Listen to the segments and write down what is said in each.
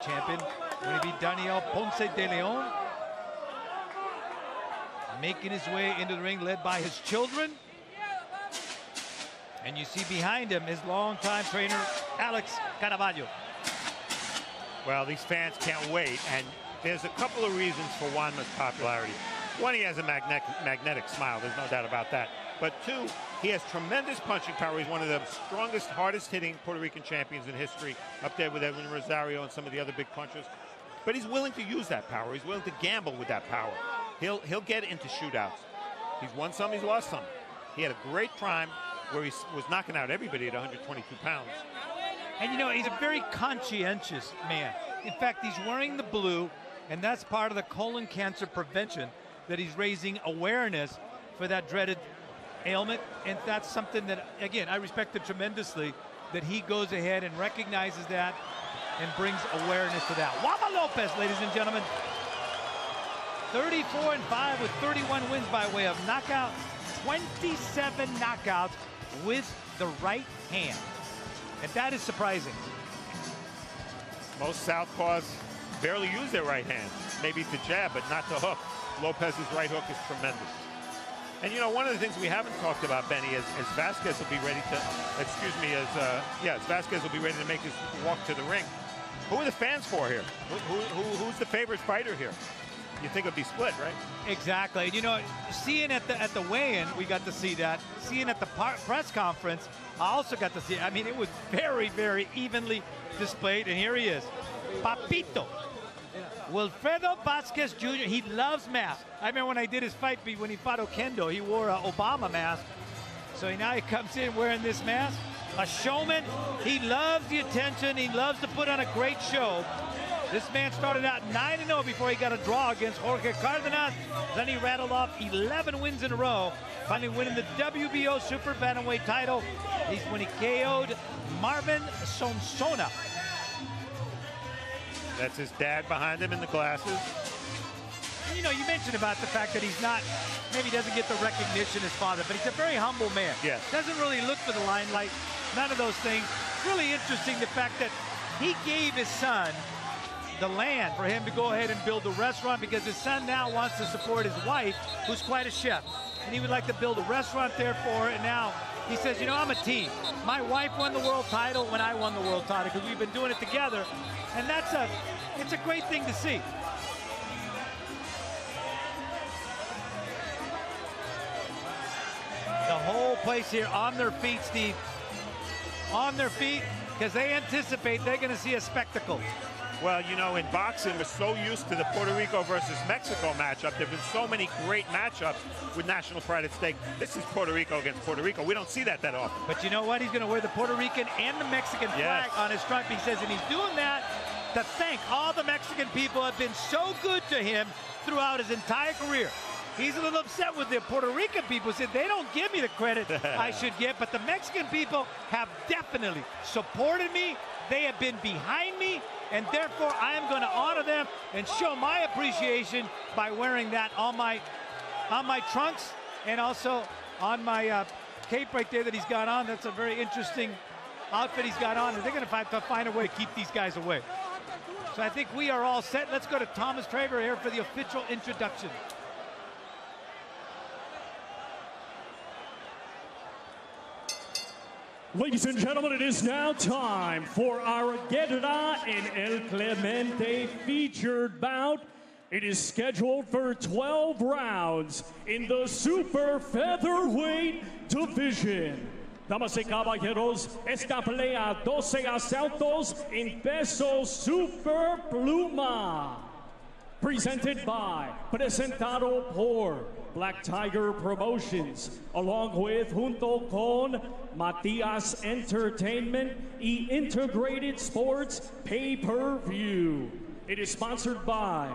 Champion when he beat Daniel Ponce de Leon. Making his way into the ring, led by his children. And you see behind him his longtime trainer, Alex Caraballo. Well, these fans can't wait, and there's a couple of reasons for Juan's popularity. One, he has a magnetic smile, there's no doubt about that. But two, he has tremendous punching power. He's one of the strongest, hardest-hitting Puerto Rican champions in history, up there with Edwin Rosario and some of the other big punchers. But he's willing to use that power. He's willing to gamble with that power. He'll get into shootouts. He's won some, he's lost some. He had a great prime where he was knocking out everybody at 122 pounds. And you know, he's a very conscientious man. In fact, he's wearing the blue, and that's part of the colon cancer prevention, that he's raising awareness for that dreaded ailment. And that's something that, again, I respect him tremendously, that he goes ahead and recognizes that and brings awareness to that. Juan López, ladies and gentlemen, 34-5 with 31 wins by way of knockout, 27 knockouts with the right hand. And that is surprising. Most southpaws barely use their right hand. Maybe the jab, but not the hook. Lopez's right hook is tremendous. And you know, one of the things we haven't talked about, Benny, is Vazquez will be ready to, as Vazquez will be ready to make his walk to the ring. Who are the fans for here? Who's the favorite fighter here? You think it'd be split, right? Exactly. You know, seeing at the weigh-in, we got to see that. Seeing at the press conference, I also got to see it. I mean, it was very, very evenly displayed. And here he is, Papito. Wilfredo Vazquez Jr., he loves masks. I remember when I did his fight when he fought Oquendo, he wore an Obama mask. So now he comes in wearing this mask. A showman. He loves the attention. He loves to put on a great show. This man started out 9-0 before he got a draw against Jorge Cardenas. Then he rattled off 11 wins in a row, finally winning the WBO Super Bantamweight title. He's when he KO'd Marvin Sonsona. That's his dad behind him in the glasses. You know, you mentioned about the fact that he's not, maybe doesn't get the recognition his father, but he's a very humble man. Yes. Doesn't really look for the limelight, none of those things. Really interesting, the fact that he gave his son the land for him to go ahead and build a restaurant, because his son now wants to support his wife, who's quite a chef. And he would like to build a restaurant there for her. And now he says, you know, I'm a team. My wife won the world title when I won the world title, because we've been doing it together. And it's a great thing to see. The whole place here on their feet, Steve. On their feet, because they anticipate they're going to see a spectacle. Well, you know, in boxing, we're so used to the Puerto Rico versus Mexico matchup. There have been so many great matchups with national pride at stake. This is Puerto Rico against Puerto Rico. We don't see that often. But you know what? He's going to wear the Puerto Rican and the Mexican flag on his trunk. He says, and he's doing that to thank all the Mexican people who have been so good to him throughout his entire career. He's a little upset with the Puerto Rican people. Said they don't give me the credit I should get, but the Mexican people have definitely supported me. They have been behind me, and therefore I am going to honor them and show my appreciation by wearing that on my trunks and also on my cape right there that he's got on. That's a very interesting outfit he's got on, and they're going to have to find a way to keep these guys away. So I think we are all set. Let's go to Thomas Traver here for the official introduction. Ladies and gentlemen, it is now time for our Guerra en el Clemente featured bout. It is scheduled for 12 rounds in the super featherweight division. Damas y caballeros, esta pelea 12 asaltos en peso super pluma. Presented by, presentado por Black Tiger Promotions, along with junto con Matias Entertainment y Integrated Sports Pay-Per-View. It is sponsored by,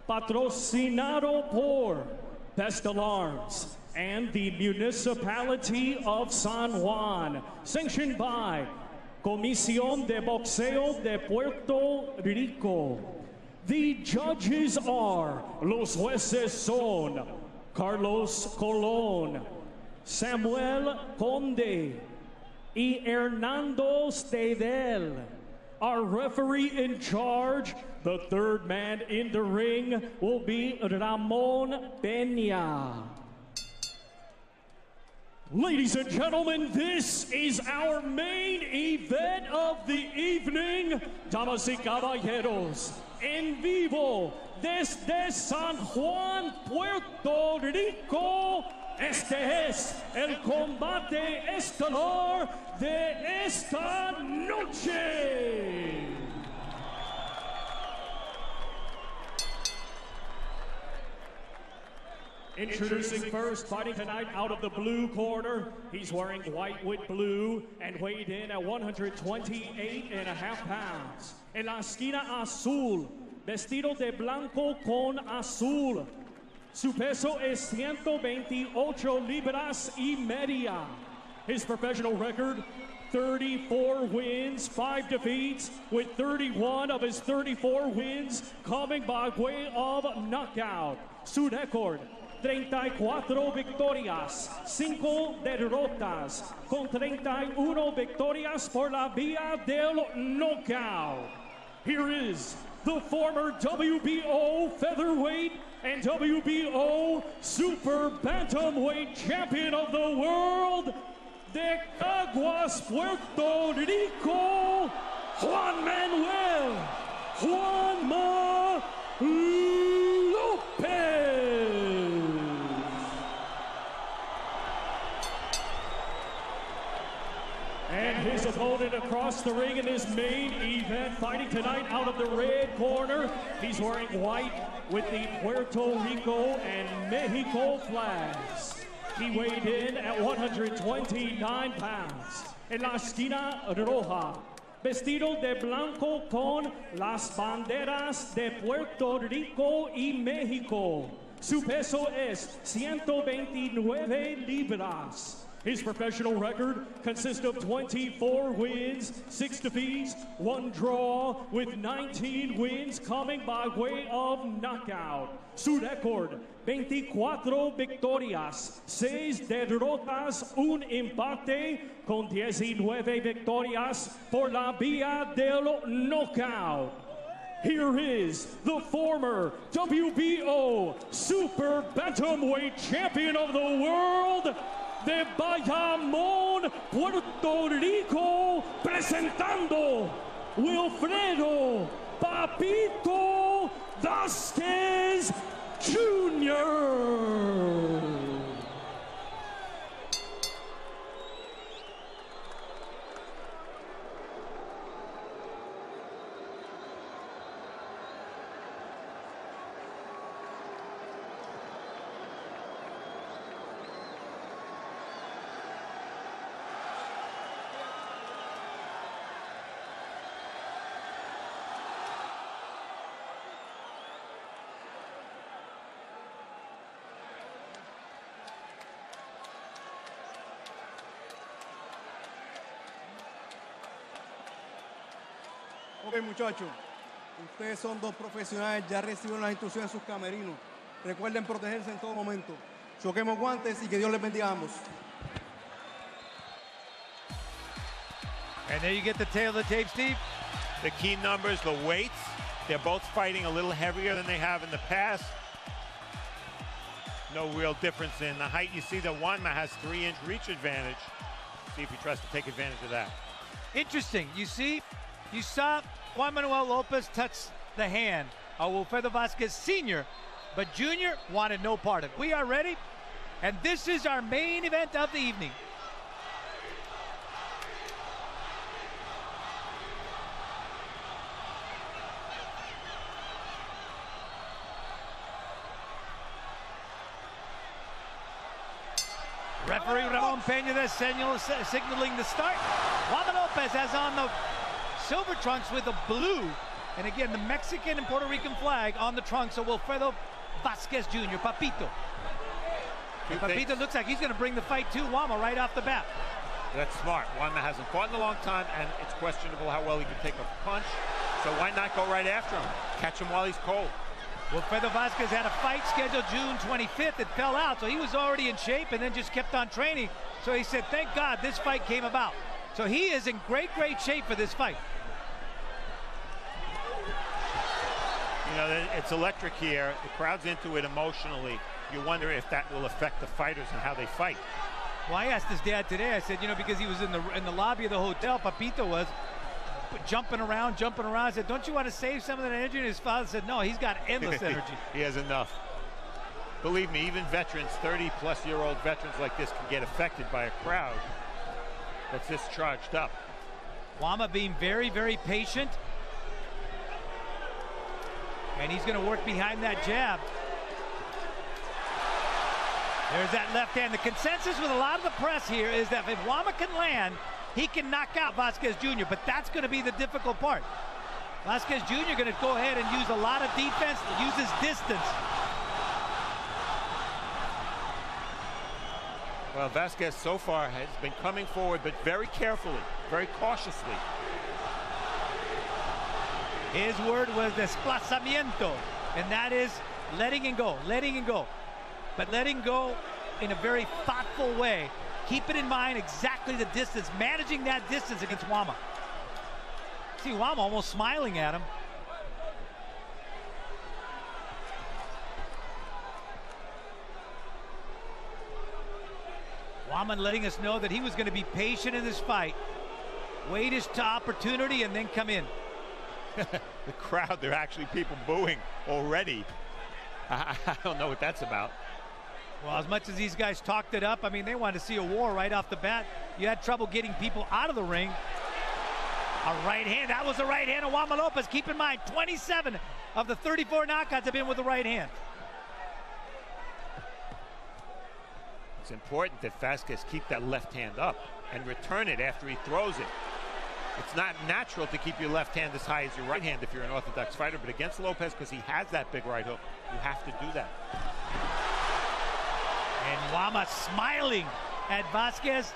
patrocinado por Best Alarms and the Municipality of San Juan, sanctioned by Comisión de Boxeo de Puerto Rico. The judges are, los jueces son Carlos Colón, Samuel Conde y Hernando Steidel. Our referee in charge, the third man in the ring, will be Ramon Peña. Ladies and gentlemen, this is our main event of the evening. Damas y caballeros, en vivo desde San Juan, Puerto Rico. Este es el combate estelar de esta noche. Introducing first, fighting tonight out of the blue corner. He's wearing white with blue and weighed in at 128.5 pounds. En la esquina azul, vestido de blanco con azul. Su peso es 128 libras y media. His professional record, 34 wins, 5 defeats, with 31 of his 34 wins coming by way of knockout. Su record, 34 victorias, 5 derrotas, con 31 victorias por la vía del knockout. Here is the former WBO featherweight and WBO super bantamweight champion of the world, de Caguas, Puerto Rico, Juan Manuel, López. And his opponent across the ring in this main event, fighting tonight out of the red corner. He's wearing white with the Puerto Rico and Mexico flags. He weighed in at 129 pounds. En la esquina roja, vestido de blanco con las banderas de Puerto Rico y México. Su peso es 129 libras. His professional record consists of 24 wins, 6 defeats, 1 draw, with 19 wins coming by way of knockout. Su record, 24 victorias, 6 derrotas, 1 empate, con 19 victorias por la vía del knockout. Here is the former WBO Super Bantamweight Champion of the World, de Bayamón, Puerto Rico, presentando Wilfredo Papito Vazquez Jr. Ok, muchachos, ustedes son dos profesionales, ya recibieron las instrucciones en sus camerinos. Recuerden protegerse en todo momento. Choquemos guantes y que Dios les bendiga a ambos. And there you get the tail of the tape, Steve. The key numbers, the weights, they're both fighting a little heavier than they have in the past. No real difference in the height. You see that Juan has 3-inch reach advantage. See if he tries to take advantage of that. Interesting. You saw Juan Manuel López touch the hand of Wilfredo Vazquez Sr., but Jr. wanted no part of it. We are ready, and this is our main event of the evening. Referee Ramon Peña there signaling the start. Juan López has on the silver trunks with the blue, and again the Mexican and Puerto Rican flag on the trunks of Wilfredo Vazquez Jr., Papito. And Papito looks like he's going to bring the fight to Juan right off the bat. That's smart. Juan hasn't fought in a long time, and it's questionable how well he can take a punch. So why not go right after him? Catch him while he's cold. Wilfredo Vazquez had a fight scheduled June 25th. It fell out, so he was already in shape and then just kept on training. So he said, thank God this fight came about. So he is in great shape for this fight. You know, it's electric here. The crowd's into it emotionally. You wonder if that will affect the fighters and how they fight. Well, I asked his dad today. I said, you know, because he was in the lobby of the hotel, Papito was jumping around. I said, don't you want to save some of that energy? And his father said, no, he's got endless energy. He has enough. Believe me, even veterans, 30-plus-year-old veterans like this can get affected by a crowd that's this charged up. Wama being very, very patient. And he's going to work behind that jab. There's that left hand. The consensus with a lot of the press here is that if Wama can land, he can knock out Vazquez Jr., but that's going to be the difficult part. Vazquez Jr. going to go ahead and use a lot of defense, use his distance. Well, Vazquez so far has been coming forward, but very carefully, very cautiously. His word was desplazamiento, and that is letting and go, But letting go in a very thoughtful way. Keep it in mind exactly the distance, managing that distance against Wama. See Wama almost smiling at him. Wama letting us know that he was going to be patient in this fight. Wait his opportunity and then come in. The crowd, there are actually people booing already. I don't know what that's about. Well, as much as these guys talked it up, I mean, they wanted to see a war right off the bat. You had trouble getting people out of the ring. A right hand, that was the right hand of Juan Lopez. Keep in mind, 27 of the 34 knockouts have been with the right hand. It's important that Vazquez keep that left hand up and return it after he throws it. It's not natural to keep your left hand as high as your right hand if you're an orthodox fighter, but against Lopez, because he has that big right hook, you have to do that. And Wama smiling at Vazquez.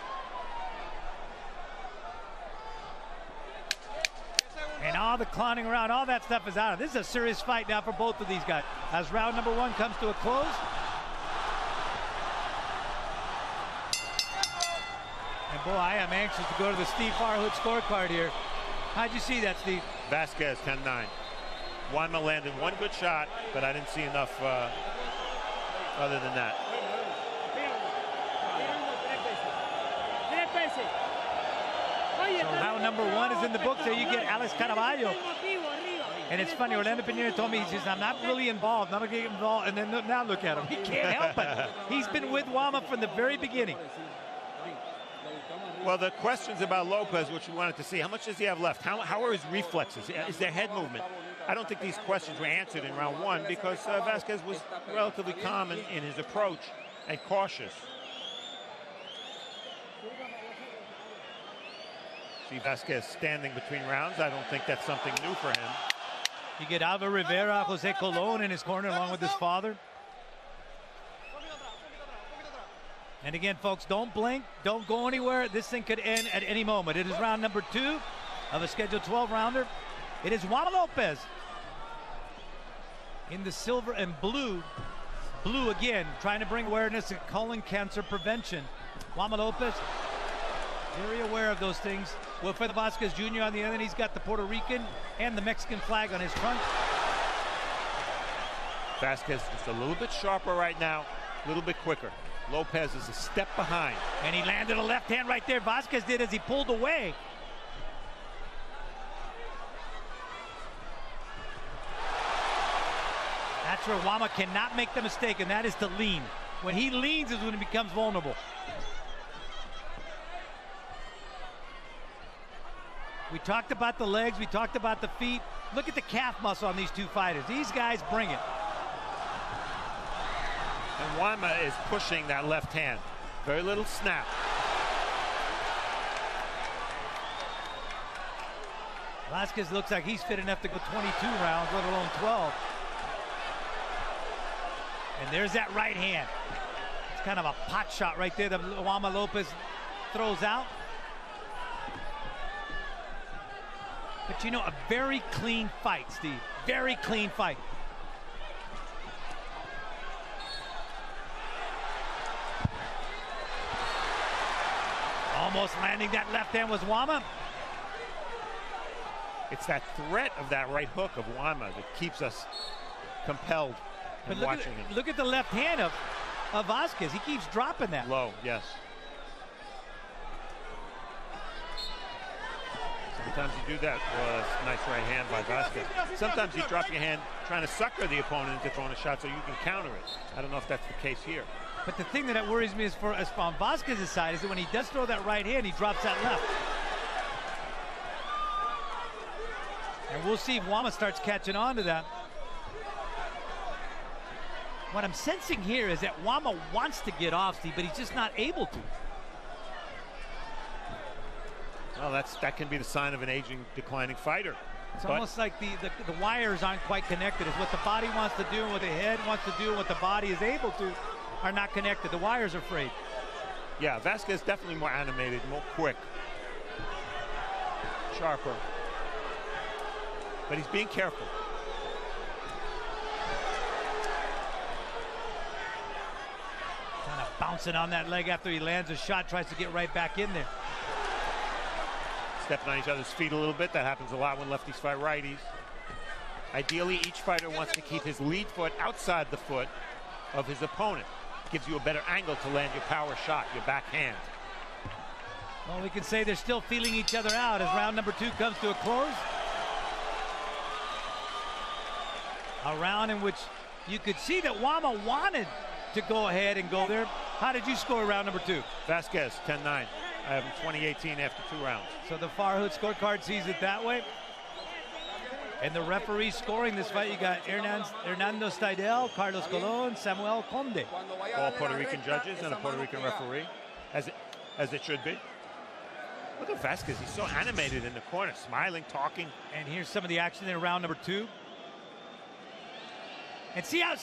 And all the clowning around, all that stuff is out of. This is a serious fight now for both of these guys. As round number one comes to a close. And boy, I am anxious to go to the Steve Farhood scorecard here. How'd you see that, Steve? Vazquez 10-9. Wama landed one good shot, but I didn't see enough other than that. So round number one is in the books. There you get Alex Caraballo. And it's funny, Orlando Pineda told me, he says, I'm not really involved. I'm not going to get involved. And then now look at him. He can't help it. He's been with Wama from the very beginning. Well, the questions about Lopez, which we wanted to see, how much does he have left? How are his reflexes? Is there head movement? I don't think these questions were answered in round one because Vazquez was relatively calm in his approach and cautious. See Vazquez standing between rounds. I don't think that's something new for him. You get Alvaro Rivera, Jose Colon in his corner along with his father. And again, folks, don't blink. Don't go anywhere. This thing could end at any moment. It is round number two of a scheduled 12-rounder. It is Juan Lopez in the silver and blue. Blue again, trying to bring awareness to colon cancer prevention. Juan Lopez, very aware of those things. Wilfredo Vazquez Jr. on the other end, he's got the Puerto Rican and the Mexican flag on his front. Vazquez just a little bit sharper right now, a little bit quicker. Lopez is a step behind. And he landed a left hand right there. Vazquez did as he pulled away. That's where Wama cannot make the mistake, and that is to lean. When he leans is when he becomes vulnerable. We talked about the legs, we talked about the feet. Look at the calf muscle on these two fighters. These guys bring it. And Wama is pushing that left hand. Very little snap. Vazquez looks like he's fit enough to go 22 rounds, let alone 12. And there's that right hand. It's kind of a pot shot right there that Wama Lopez throws out. But you know, a very clean fight, Steve. Very clean fight. Almost landing that left hand was Wama. It's that threat of that right hook of Juan that keeps us compelled in watching it. Look at the left hand of Vazquez. He keeps dropping that. Low, yes. Sometimes you do that. Well, that's a nice right hand by Vazquez. Sometimes you drop your hand trying to sucker the opponent into throwing a shot so you can counter it. I don't know if that's the case here. But the thing that worries me is on Vazquez's side is that when he does throw that right hand, he drops that left. And we'll see if Juan starts catching on to that. What I'm sensing here is that Juan wants to get off, Steve, but he's just not able to. Well, that can be the sign of an aging, declining fighter. It's almost like the wires aren't quite connected. It's what the body wants to do and what the head wants to do and what the body is able to are not connected. The wires are frayed. Yeah, Vazquez definitely more animated, more quick, sharper. But he's being careful. Kind of bouncing on that leg after he lands a shot, tries to get right back in there. Stepping on each other's feet a little bit. That happens a lot when lefties fight righties. Ideally, each fighter wants to keep his lead foot outside the foot of his opponent. Gives you a better angle to land your power shot, your backhand. Well, we can say they're still feeling each other out as round number 2 comes to a close. A round in which you could see that Juan wanted to go ahead and go there. How did you score round number 2? Vazquez, 10-9. I have him 20-18 after 2 rounds. So the Farhood scorecard sees it that way. And the referee scoring this fight, you got Hernando Steidel, Carlos Colon, Samuel Conde. All Puerto Rican judges and a Puerto Rican referee, as it should be. Look at Vazquez, he's so animated in the corner, smiling, talking. And here's some of the action in round number 2. And see how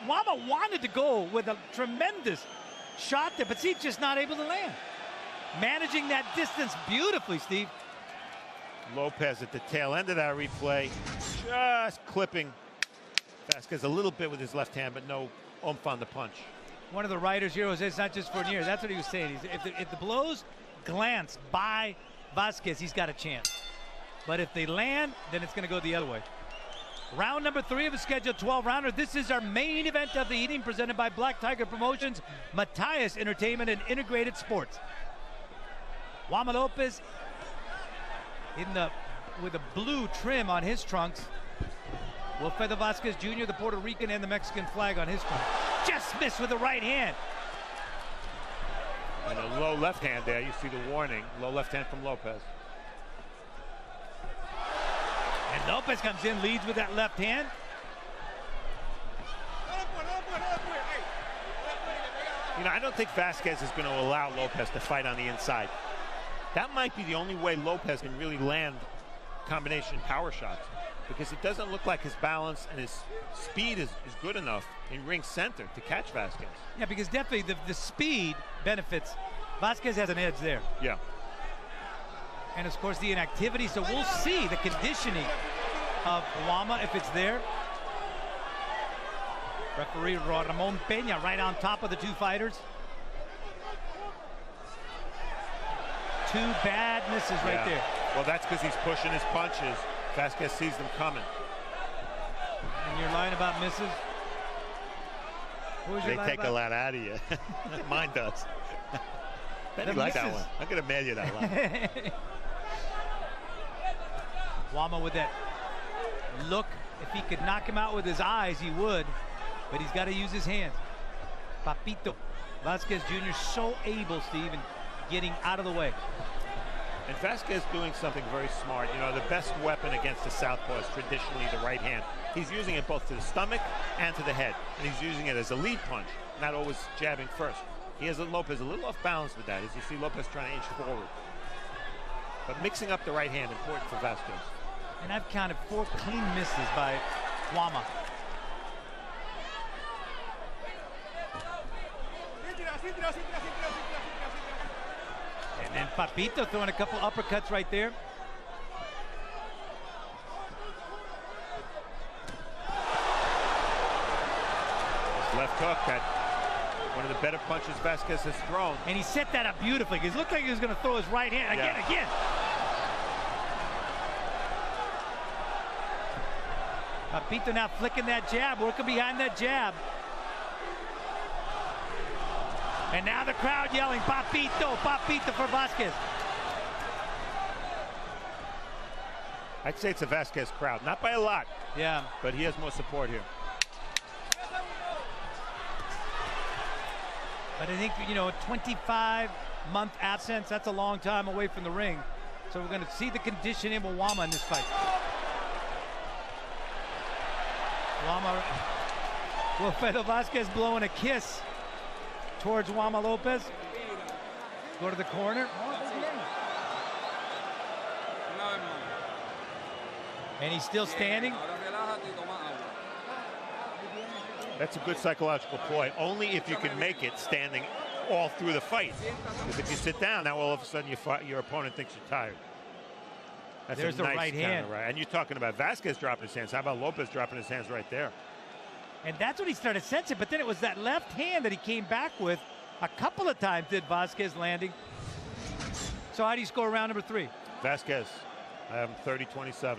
Juan wanted to go with a tremendous shot there, but see, just not able to land. Managing that distance beautifully, Steve. López at the tail end of that replay, just clipping Vazquez a little bit with his left hand, but no oomph on the punch. One of the writers here says it's not just for near. That's what he was saying. If the blows glance by Vazquez, he's got a chance. But if they land, then it's going to go the other way. Round number 3 of a scheduled 12-rounder. This is our main event of the evening, presented by Black Tiger Promotions, Matthias Entertainment, and Integrated Sports. Juan López with a blue trim on his trunks. Wilfredo Vazquez Jr., the Puerto Rican, and the Mexican flag on his trunks. Just missed with the right hand. And a low left hand there. You see the warning. Low left hand from López. And López comes in, leads with that left hand. You know, I don't think Vazquez is going to allow López to fight on the inside. That might be the only way López can really land combination power shots, because it doesn't look like his balance and his speed is good enough in ring center to catch Vazquez. Yeah, because definitely the speed benefits. Vazquez has an edge there. Yeah. And of course the inactivity, so we'll see the conditioning of Juan if it's there. Referee Ramon Peña right on top of the 2 fighters. 2 bad misses right there. Well, that's because he's pushing his punches. Vazquez sees them coming. And you're lying about misses? They take a lot out of you. Mine does. Benny liked that one. I'm going to mail you that one. Juan with that look. If he could knock him out with his eyes, he would. But he's got to use his hands. Papito Vazquez Jr. so able, Steve, in getting out of the way. And Vazquez doing something very smart. You know, the best weapon against the southpaw is traditionally the right hand. He's using it both to the stomach and to the head. And he's using it as a lead punch, not always jabbing first. He has López a little off balance with that, as you see López trying to inch forward. But mixing up the right hand, important for Vazquez. And I've counted 4 clean misses by Juan. And then Papito throwing a couple uppercuts right there. Left hook, that one of the better punches Vazquez has thrown. And he set that up beautifully. It looked like he was going to throw his right hand again. Papito now flicking that jab, working behind that jab. And now the crowd yelling, Papito, Papito for Vazquez. I'd say it's a Vazquez crowd, not by a lot. Yeah. But he has more support here. But I think, you know, a 25-month absence, that's a long time away from the ring. So we're going to see the condition in Wama in this fight. Wama, Wilfredo Vazquez blowing a kiss towards Wama López. Go to the corner. And he's still standing. That's a good psychological ploy, only if you can make it standing all through the fight. Because if you sit down, now all of a sudden your opponent thinks you're tired. That's There's a nice the right hand. Right. And you're talking about Vazquez dropping his hands. How about López dropping his hands right there? And that's when he started sensing, but then it was that left hand that he came back with a couple of times, did Vazquez landing. So how do you score round number 3? Vazquez, I have him 30-27.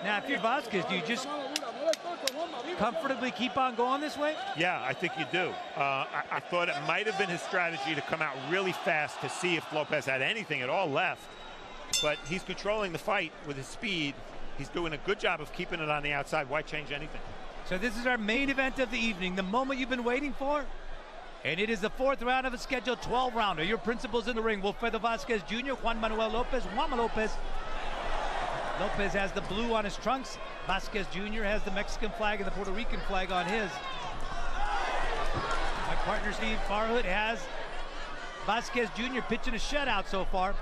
Now, if you're Vazquez, do you just comfortably keep on going this way? Yeah, I think you do. I thought it might have been his strategy to come out really fast to see if López had anything at all left. But he's controlling the fight with his speed. He's doing a good job of keeping it on the outside. Why change anything? So this is our main event of the evening, the moment you've been waiting for. And it is the 4th round of a scheduled 12-rounder. Your principals in the ring, Wilfredo Vazquez Jr., Juan Manuel López, Wama López. López has the blue on his trunks. Vazquez Jr. has the Mexican flag and the Puerto Rican flag on his. My partner Steve Farhood has Vazquez Jr. pitching a shutout so far.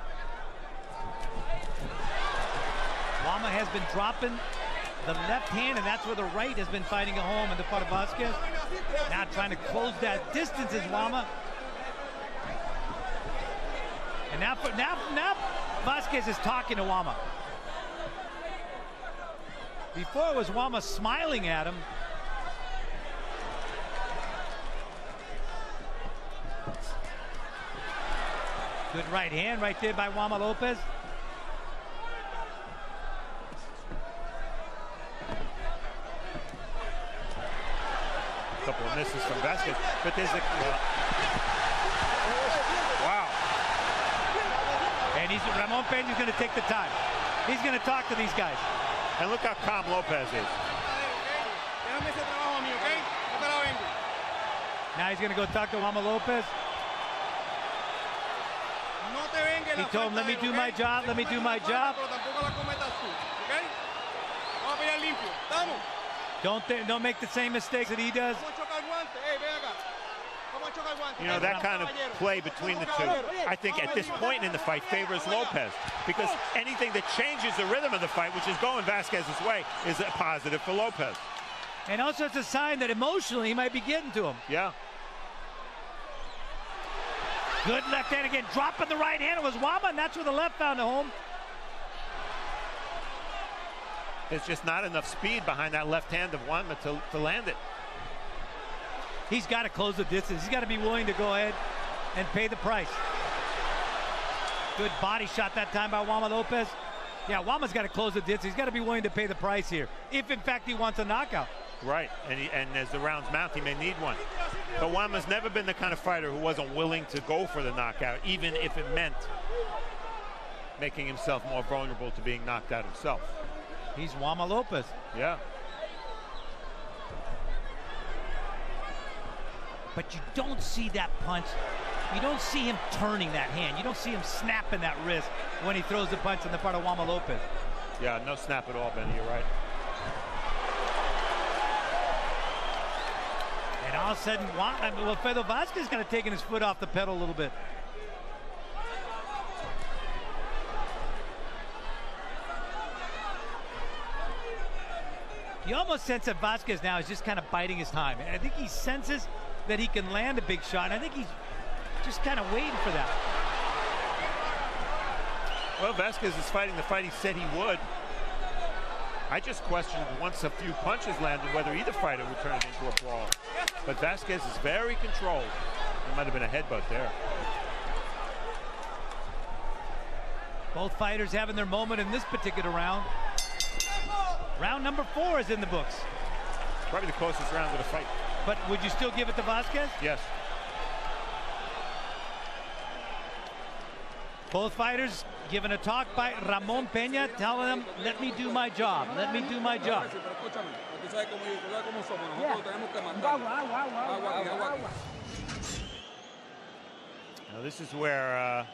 Wama has been dropping the left hand, and that's where the right has been finding a home in the part of Vazquez. Now trying to close that distance is Wama. And now Vazquez is talking to Wama. Before it was Wama smiling at him. Good right hand right there by Wama López. A couple of misses from Vazquez, but there's a wow. And Ramon Peña's going to take the time. He's going to talk to these guys. And look how calm López is. Now he's going to go talk to Wama López. He told him, let me do my job, let me do my job. Don't make the same mistakes that he does. You know, that kind of play between the two, I think at this point in the fight favors López, because anything that changes the rhythm of the fight, which is going Vazquez's way, is a positive for López. And also it's a sign that emotionally he might be getting to him. Yeah. Good left hand again, dropping the right hand. It was Wama, and that's where the left found a home. There's just not enough speed behind that left hand of Wama to land it. He's got to close the distance. He's got to be willing to go ahead and pay the price. Good body shot that time by Wama López. Yeah, Wama's got to close the distance. He's got to be willing to pay the price here, if in fact he wants a knockout. Right, and as the rounds mount, he may need one. But Wama's never been the kind of fighter who wasn't willing to go for the knockout, even if it meant making himself more vulnerable to being knocked out himself. He's Wama López. Yeah. But you don't see that punch. You don't see him turning that hand. You don't see him snapping that wrist when he throws the punch on the part of Wama López. Yeah, no snap at all, Benny. You're right. And all of a sudden, Wilfredo Vazquez is kind of taking his foot off the pedal a little bit. You almost sense that Vazquez now is just kind of biding his time. And I think he senses that he can land a big shot. And I think he's just kind of waiting for that. Well, Vazquez is fighting the fight he said he would. I just questioned once a few punches landed whether either fighter would turn it into a brawl. But Vazquez is very controlled. There might have been a headbutt there. Both fighters having their moment in this particular round. Round number 4 is in the books. Probably the closest round of the fight. But would you still give it to Vazquez? Yes. Both fighters given a talk by Ramon Peña, telling them, let me do my job. Let me do my job. Now this is where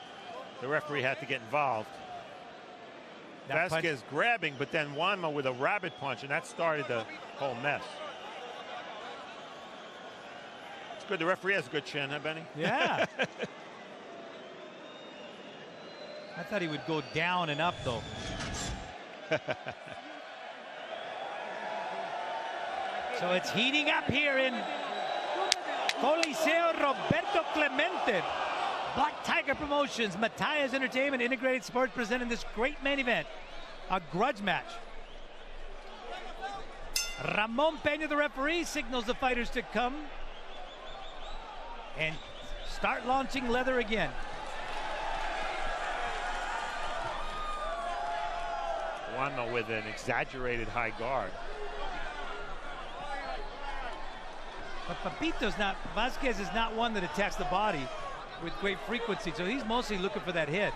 the referee had to get involved. Vazquez grabbing, but then Juan with a rabbit punch, and that started the whole mess. It's good. The referee has a good chin, huh, Benny? Yeah. I thought he would go down and up, though. So it's heating up here in Coliseo Roberto Clemente. Black Tiger Promotions, Matthias Entertainment, Integrated Sports presenting this great main event. A grudge match. Ramon Peña, the referee, signals the fighters to come and start launching leather again. Juan with an exaggerated high guard. But Vazquez is not one that attacks the body with great frequency, so he's mostly looking for that hit.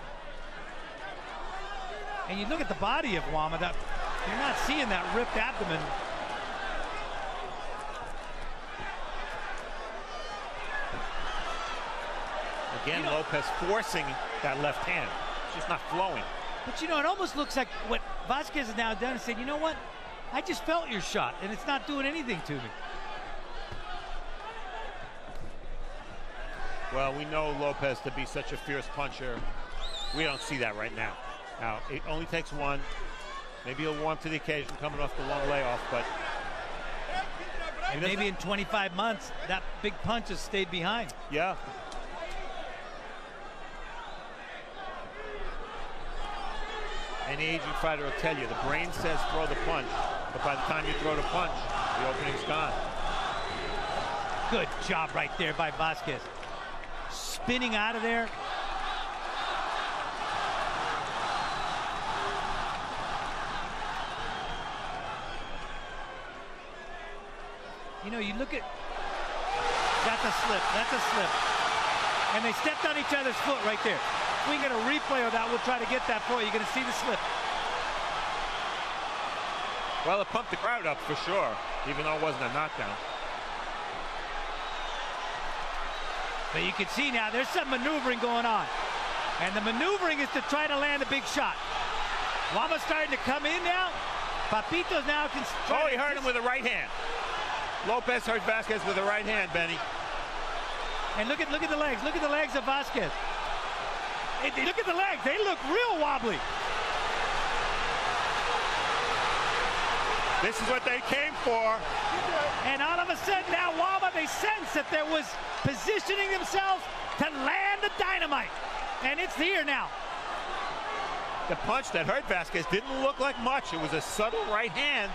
And you look at the body of Juan, you're not seeing that ripped abdomen. Again, López forcing that left hand. It's just not flowing. But you know, it almost looks like what Vazquez has now done is said, you know what? I just felt your shot, and it's not doing anything to me. Well, we know López to be such a fierce puncher. We don't see that right now. Now, it only takes one. Maybe he'll warm to the occasion coming off the long layoff, but... And maybe in 25 months, that big punch has stayed behind. Yeah. Any aging fighter will tell you, the brain says throw the punch, but by the time you throw the punch, the opening's gone. Good job right there by Vazquez. Spinning out of there. You know, you look at, that's a slip, that's a slip. And they stepped on each other's foot right there. If we get a replay of that, we'll try to get that for you. You're going to see the slip. Well, it pumped the crowd up for sure, even though it wasn't a knockdown. But you can see now there's some maneuvering going on. And the maneuvering is to try to land a big shot. Juan's starting to come in now. Papito's now can. Oh, he hurt him with a right hand. López hurt Vazquez with a right hand, Benny. And look at the legs. Look at the legs of Vazquez. Look at the legs. They look real wobbly. This is what they came for. And all of a sudden now, they sense that there was positioning themselves to land the dynamite. And it's here now. The punch that hurt Vazquez didn't look like much. It was a subtle right hand.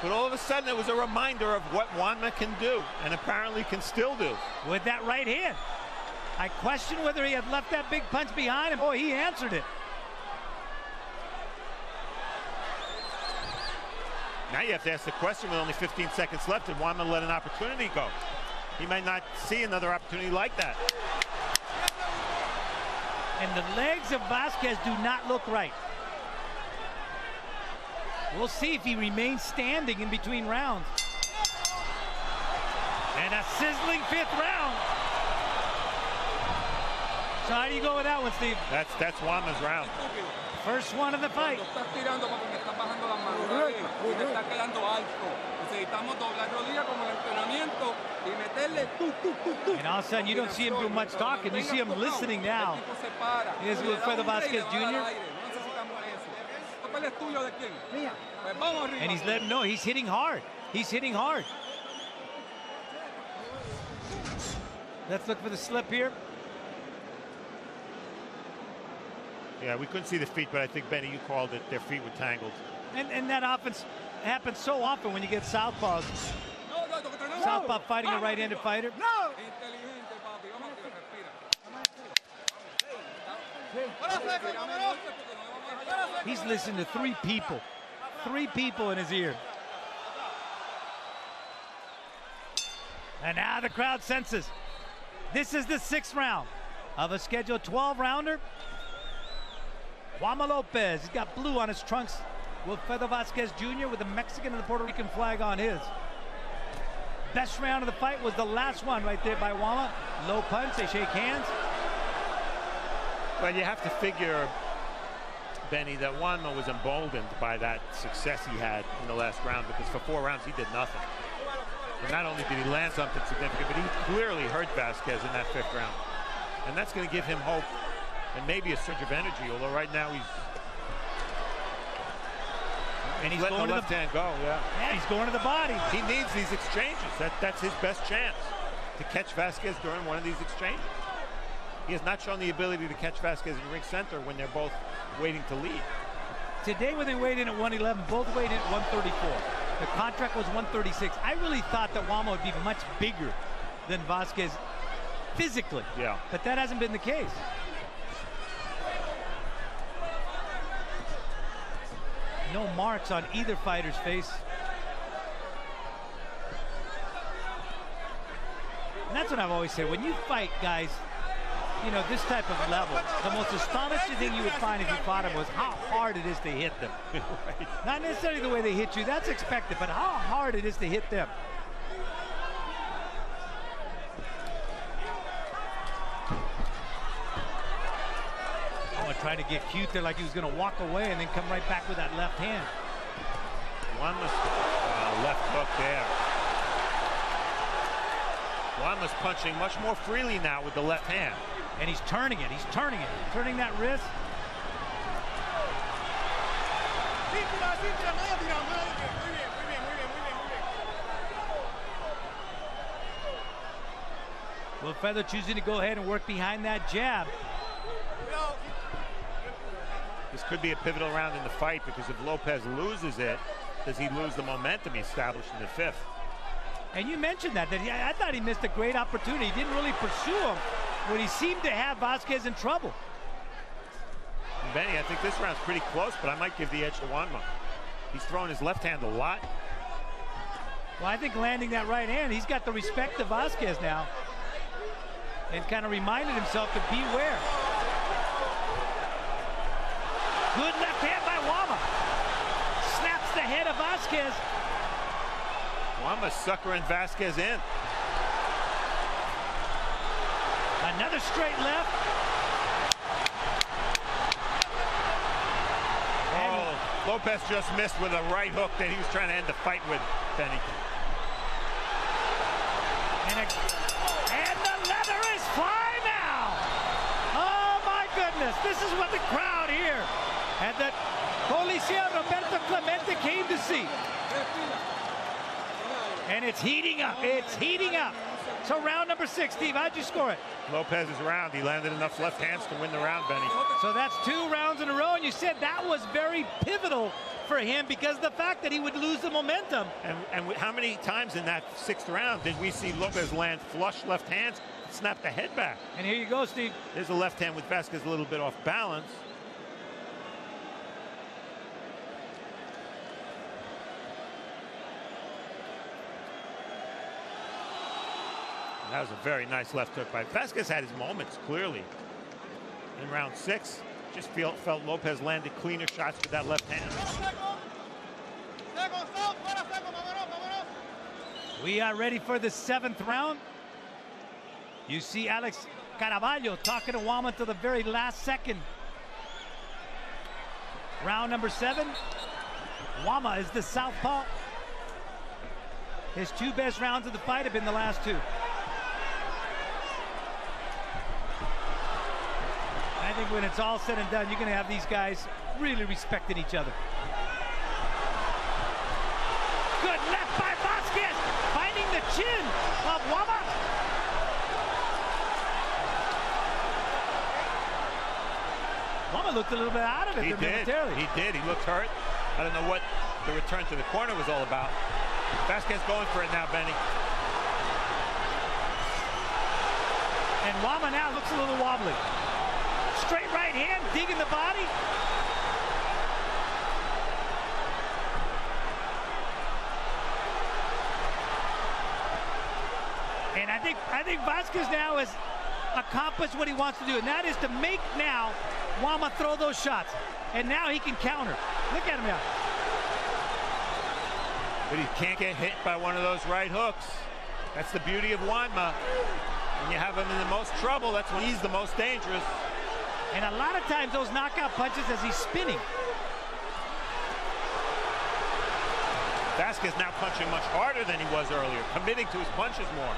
But all of a sudden, it was a reminder of what Juan can do, and apparently can still do. With that right hand. I question whether he had left that big punch behind him. Boy, he answered it. Now you have to ask the question with only 15 seconds left, and Juan let an opportunity go. He might not see another opportunity like that. And the legs of Vazquez do not look right. We'll see if he remains standing in between rounds. And a sizzling 5th round. So how do you go with that one, Steve? That's Juan's round. First one of the fight. And all of a sudden, you don't see him do much talking. You see him listening now. Here's Wilfredo Vazquez Jr. And he's letting him know he's hitting hard. He's hitting hard. Let's look for the slip here. Yeah, we couldn't see the feet, but I think, Benny, you called it. Their feet were tangled. And that happens so often when you get southpaws. Southpaw fighting a right-handed fighter. He's listening to three people in his ear. And now the crowd senses. This is the 6th round of a scheduled 12-rounder. Juan López, he's got blue on his trunks. Wilfredo Vazquez Jr. with the Mexican and the Puerto Rican flag on his. Best round of the fight was the last one right there by Juan. Low punch, they shake hands. Well, you have to figure, Benny, that Juan was emboldened by that success he had in the last round, because for 4 rounds he did nothing. And not only did he land something significant, but he clearly hurt Vazquez in that 5th round. And that's going to give him hope and maybe a surge of energy, although right now he's letting the left hand go. Yeah, he's going to the body. He needs these exchanges. That's his best chance, to catch Vazquez during one of these exchanges. He has not shown the ability to catch Vazquez in ring center when they're both waiting to lead. Today when they weighed in at 111, both weighed in at 134. The contract was 136. I really thought that Juan would be much bigger than Vazquez physically. Yeah. But that hasn't been the case. No marks on either fighter's face. And that's what I've always said. When you fight guys, you know, this type of level, the most astonishing thing you would find if you fought them was how hard it is to hit them. Right. Not necessarily the way they hit you, that's expected, but how hard it is to hit them. Trying to get cute there, like he was going to walk away and then come right back with that left hand. One was left hook there. Juan was punching much more freely now with the left hand. And he's turning it, turning that wrist. Wilfredo choosing to go ahead and work behind that jab. This could be a pivotal round in the fight, because if López loses it, does he lose the momentum he established in the 5th? And you mentioned that I thought he missed a great opportunity. He didn't really pursue him when he seemed to have Vazquez in trouble. And Benny, I think this round's pretty close, but I might give the edge to Juan. He's throwing his left hand a lot. Well, I think landing that right hand, he's got the respect of Vazquez now, and kind of reminded himself to beware. Good left hand by Juan. Snaps the head of Vazquez. Juan suckering Vazquez in. Another straight left. Oh, López just missed with a right hook that he was trying to end the fight with, Benny. And the leather is fly now. Oh my goodness, this is what the crowd here at the Coliseo Roberto Clemente came to see. And it's heating up, So round number 6, Steve, how'd you score it? López's round, he landed enough left hands to win the round, Benny. So that's 2 rounds in a row, and you said that was very pivotal for him because of the fact that he would lose the momentum. And how many times in that 6th round did we see López land flush left hands, snap the head back? And here you go, Steve. There's a left hand with Vazquez a little bit off balance. That was a very nice left hook by Vazquez. Had his moments clearly in round 6. Just felt López landed cleaner shots with that left hand. We are ready for the 7th round. You see Alex Caraballo talking to Juan until the very last second. Round number 7. Juan is the southpaw. His 2 best rounds of the fight have been the last 2. I think when it's all said and done, you're going to have these guys really respecting each other. Good left by Vazquez, finding the chin of Juan. Juan looked a little bit out of it. He did. He looked hurt. I don't know what the return to the corner was all about. Vazquez going for it now, Benny. And Juan now looks a little wobbly. Straight right hand, digging the body. And I think Vazquez now has accomplished what he wants to do, and that is to make now Juan throw those shots. And now he can counter. Look at him now. But he can't get hit by one of those right hooks. That's the beauty of Juan. When you have him in the most trouble, that's when he's the most dangerous. And a lot of times those knockout punches as he's spinning. Vazquez now punching much harder than he was earlier, committing to his punches more.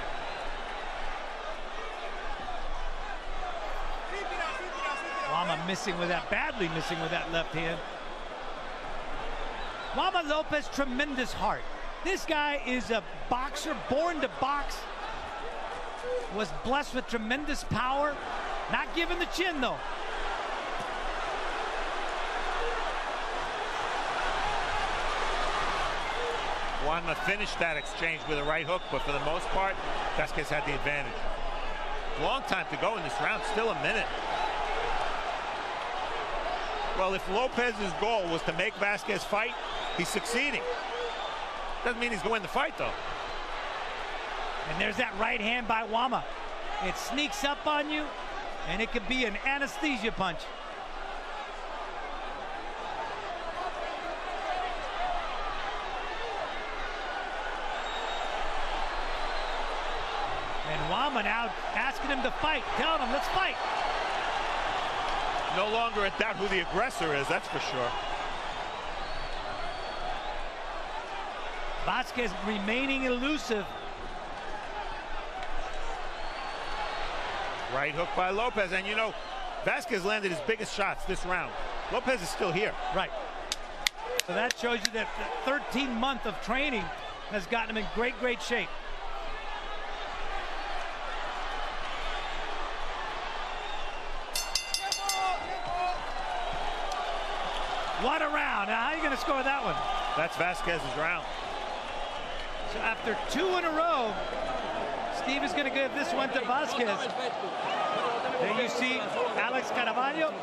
Juan missing with that, badly missing with that left hand. Juan López, tremendous heart. This guy is a boxer, born to box. Was blessed with tremendous power. Not given the chin, though. Juan finished that exchange with a right hook, but for the most part, Vazquez had the advantage. Long time to go in this round, still a minute. Well, if Lopez's goal was to make Vazquez fight, he's succeeding. Doesn't mean he's going to win the fight, though. And there's that right hand by Juan. It sneaks up on you, and it could be an anesthesia punch. And Juan out asking him to fight, telling him, let's fight. No longer a doubt who the aggressor is, that's for sure. Vazquez remaining elusive. Right hook by Lopez, and you know, Vazquez landed his biggest shots this round. Lopez is still here. Right. So that shows you that the 13 months of training has gotten him in great, great shape. What a round. Now, how are you going to score that one? That's Vazquez's round. So after 2 in a row, Steve is going to give this one to Vazquez. There you see Alex Caraballo.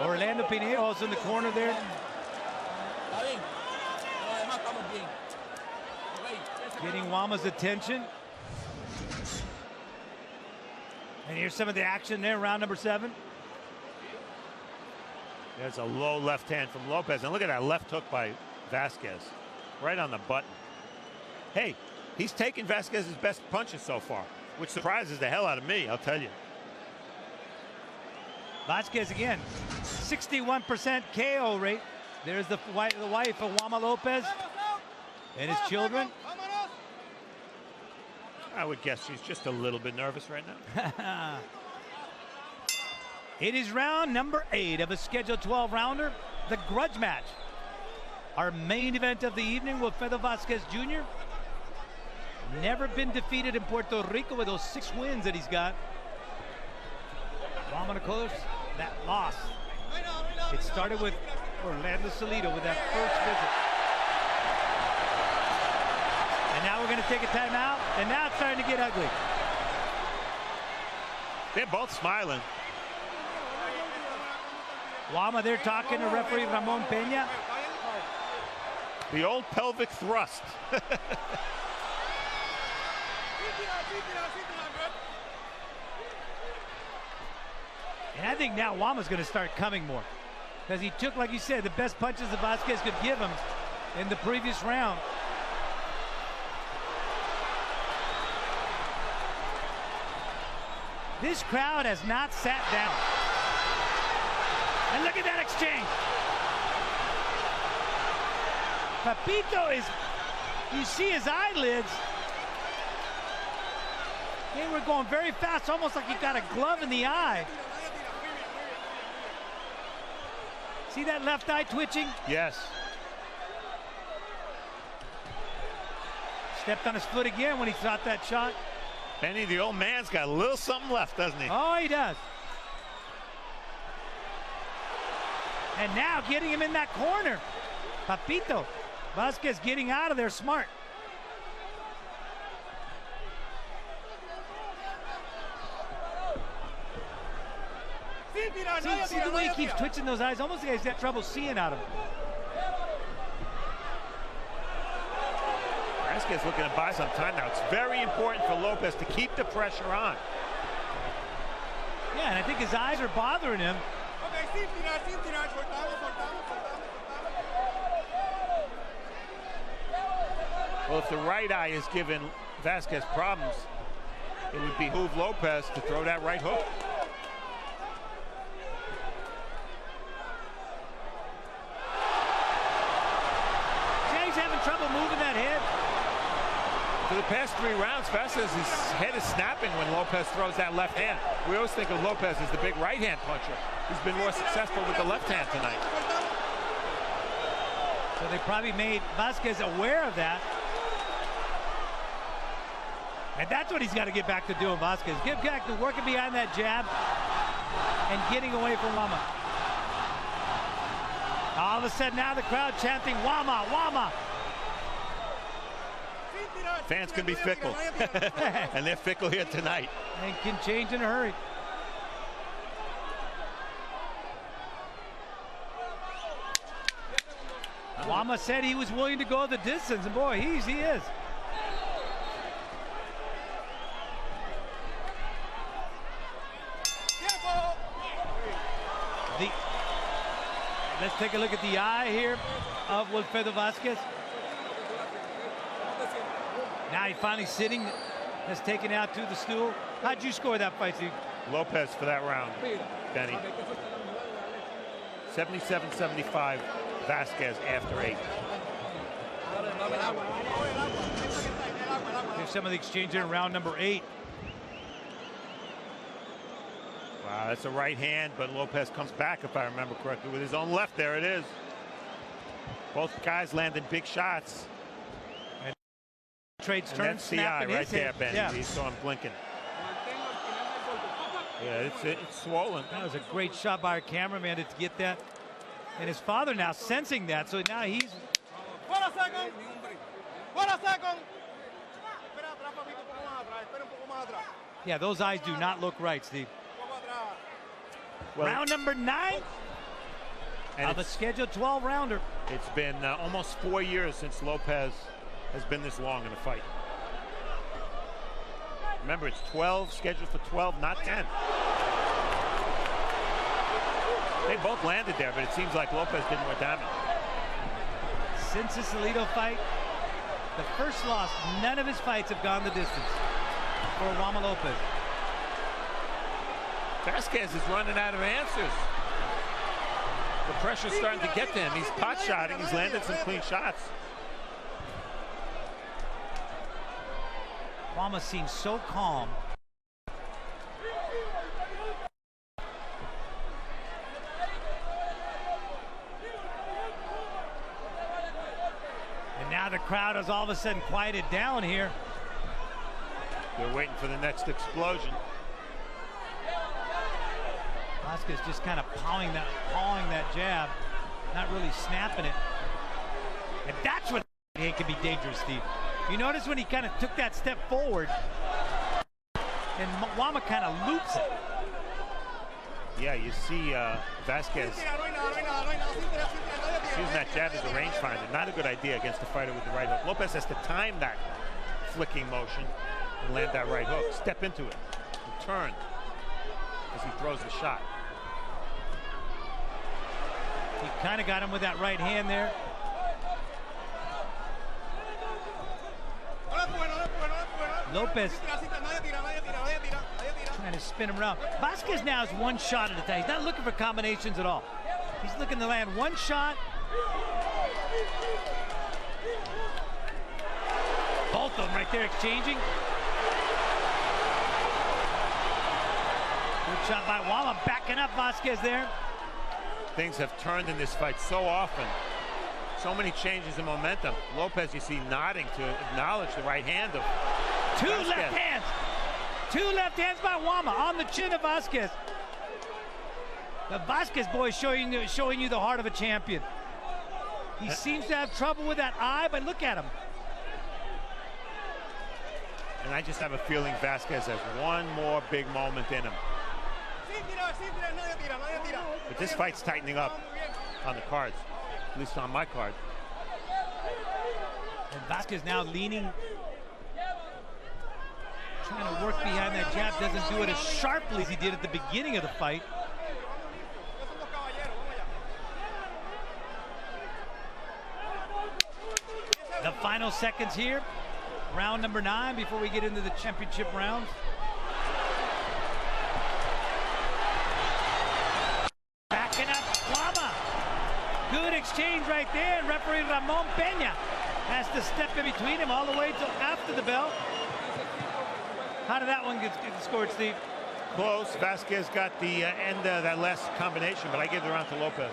Orlando Pinheiro also in the corner there. Getting Juan's attention. And here's some of the action there, round number 7. There's a low left hand from Lopez, and look at that left hook by Vazquez. Right on the button. Hey, he's taken Vazquez's best punches so far, which surprises the hell out of me, I'll tell you. Vazquez again, 61% KO rate. There's the wife of Juan López and his children. I would guess she's just a little bit nervous right now. It is round number 8 of a scheduled 12-rounder, the grudge match. Our main event of the evening, Wilfredo Vazquez Jr. Never been defeated in Puerto Rico with those 6 wins that he's got. Juan, of course, that loss. It started with Orlando Salido with that first visit. And now we're going to take a timeout, and now it's starting to get ugly. They're both smiling. Juan, they're talking to referee Ramon Peña. The old pelvic thrust. And I think now Juan's going to start coming more. Because he took, like you said, the best punches that Vazquez could give him in the previous round. This crowd has not sat down. And look at that exchange. Papito is, you see his eyelids. They were going very fast, almost like he got a glove in the eye. See that left eye twitching? Yes. Stepped on his foot again when he shot that shot. Benny, the old man's got a little something left, doesn't he? Oh, he does. And now getting him in that corner. Papito. Vazquez getting out of there smart. See the way he keeps twitching those eyes. Almost like he's got trouble seeing out of him. Vazquez looking to buy some time now. It's very important for Lopez to keep the pressure on. Yeah, and I think his eyes are bothering him. Well, if the right eye is giving Vazquez problems, it would behoove Lopez to throw that right hook. Yeah, he's having trouble moving that head. For the past 3 rounds, Vazquez's head is snapping when Lopez throws that left hand. We always think of Lopez as the big right-hand puncher. He's been more successful with the left hand tonight. So they probably made Vazquez aware of that. And that's what he's got to get back to doing, Vazquez. Get back to working behind that jab and getting away from Wama. All of a sudden now the crowd chanting, Wama, Wama. Fans can be fickle, and they're fickle here tonight. And can change in a hurry. Wama said he was willing to go the distance, and boy, he is. Let's take a look at the eye here of Wilfredo Vazquez. Now he's finally sitting. That's taken out to the stool. How'd you score that fight, Steve? Lopez for that round, Benny. 77-75, Vazquez after 8. Here's some of the exchange in round number 8. Wow, that's a right hand, but Lopez comes back, if I remember correctly, with his own left. There it is. Both guys landed big shots. And trades and turn, that's the eye right there, Benny. Yeah. You saw him blinking. Yeah, it's swollen. That was a great shot by our cameraman to get that. And his father now sensing that, so now he's... Yeah, those eyes do not look right, Steve. Well, round number 9 of a scheduled 12-rounder. It's been almost 4 years since Lopez has been this long in a fight. Remember, it's 12, scheduled for 12, not 10. They both landed there, but it seems like Lopez did more damage. Since the Salido fight, the first loss, none of his fights have gone the distance for Wama Lopez. Vazquez is running out of answers. The pressure's starting to get to him. He's pot-shotting. He's landed some clean shots. Wama seems so calm. And now the crowd has all of a sudden quieted down here. They're waiting for the next explosion. Vazquez just kind of pawing that jab, not really snapping it. And that's what it can be dangerous, Steve. You notice when he kind of took that step forward, and Wama kind of loops it. Yeah, you see Vazquez using that jab as a rangefinder. Not a good idea against a fighter with the right hook. Lopez has to time that flicking motion and land that right hook. Step into it, and turn as he throws the shot. He kind of got him with that right hand there. Lopez trying to spin him around. Vazquez now has one shot at a time. He's not looking for combinations at all. He's looking to land one shot. Both of them right there exchanging. Good shot by Wama, backing up Vazquez there. Things have turned in this fight so often. So many changes in momentum. Lopez, you see, nodding to acknowledge the right hand of Vazquez. Left hands. 2 left hands by Wama on the chin of Vazquez. The Vazquez boy showing you the heart of a champion. He seems to have trouble with that eye, but look at him. And I just have a feeling Vazquez has one more big moment in him. But this fight's tightening up on the cards, at least on my card. And Vazquez now leaning, trying to work behind that jab, doesn't do it as sharply as he did at the beginning of the fight. The final seconds here, round number 9 before we get into the championship rounds. Backing up, Lama. Good exchange right there. Referee Ramon Peña has to step in between him all the way till after the bell. How did that one get scored, Steve? Close. Vazquez got the end of that last combination, but I gave the round to López.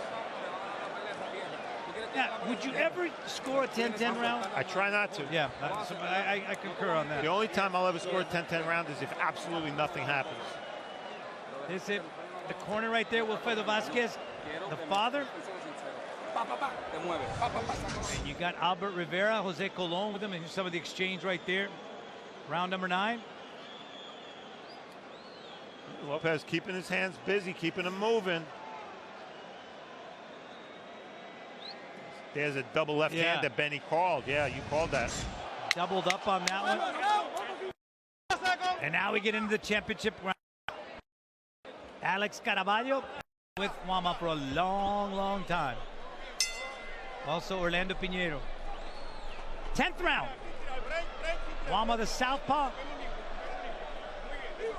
Now, would you ever score a 10-10 round? I try not to. Yeah, I concur on that. The only time I'll ever score a 10-10 round is if absolutely nothing happens. This is the corner right there, Wilfredo Vazquez, the father. And you got Albert Rivera, Jose Colon with him, and some of the exchange right there. Round number 9. López keeping his hands busy, keeping them moving. There's a double left hand that Benny called. Yeah, you called that. Doubled up on that one. And now we get into the championship round. Alex Caraballo with Juan for a long, long time. Also Orlando Pinheiro. 10th round. Juan the southpaw.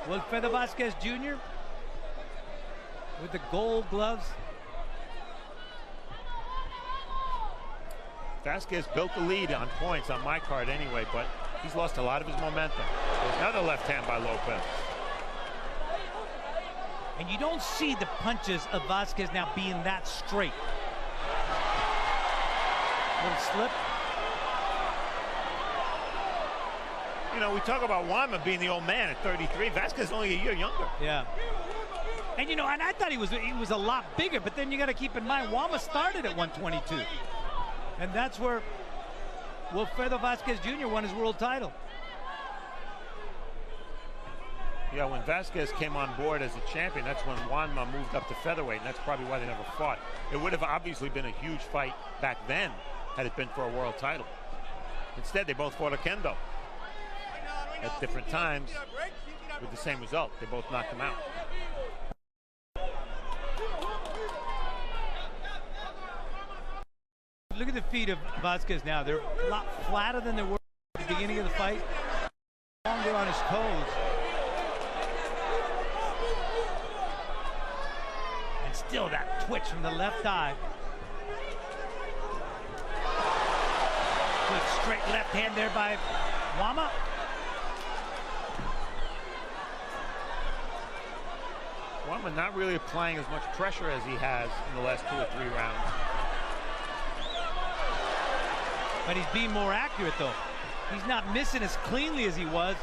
Wilfredo Vazquez Jr. with the gold gloves. Vazquez built the lead on points on my card anyway, but he's lost a lot of his momentum. There's another left hand by López. And you don't see the punches of Vazquez now being that straight. Little slip. You know, we talk about Juan being the old man at 33. Vazquez is only a year younger. Yeah. And you know, and I thought he was a lot bigger, but then you got to keep in mind Juan started at 122. And that's where Wilfredo Vazquez Jr. won his world title. Yeah, when Vazquez came on board as a champion, that's when Juan moved up to featherweight, and that's probably why they never fought. It would have obviously been a huge fight back then had it been for a world title. Instead, they both fought a kendo at different times with the same result. They both knocked him out. Look at the feet of Vazquez now. They're a lot flatter than they were at the beginning of the fight. Longer on his toes. And still that twitch from the left eye. Good straight left hand there by Juan. Juan not really applying as much pressure as he has in the last 2 or 3 rounds. But he's being more accurate, though. He's not missing as cleanly as he was.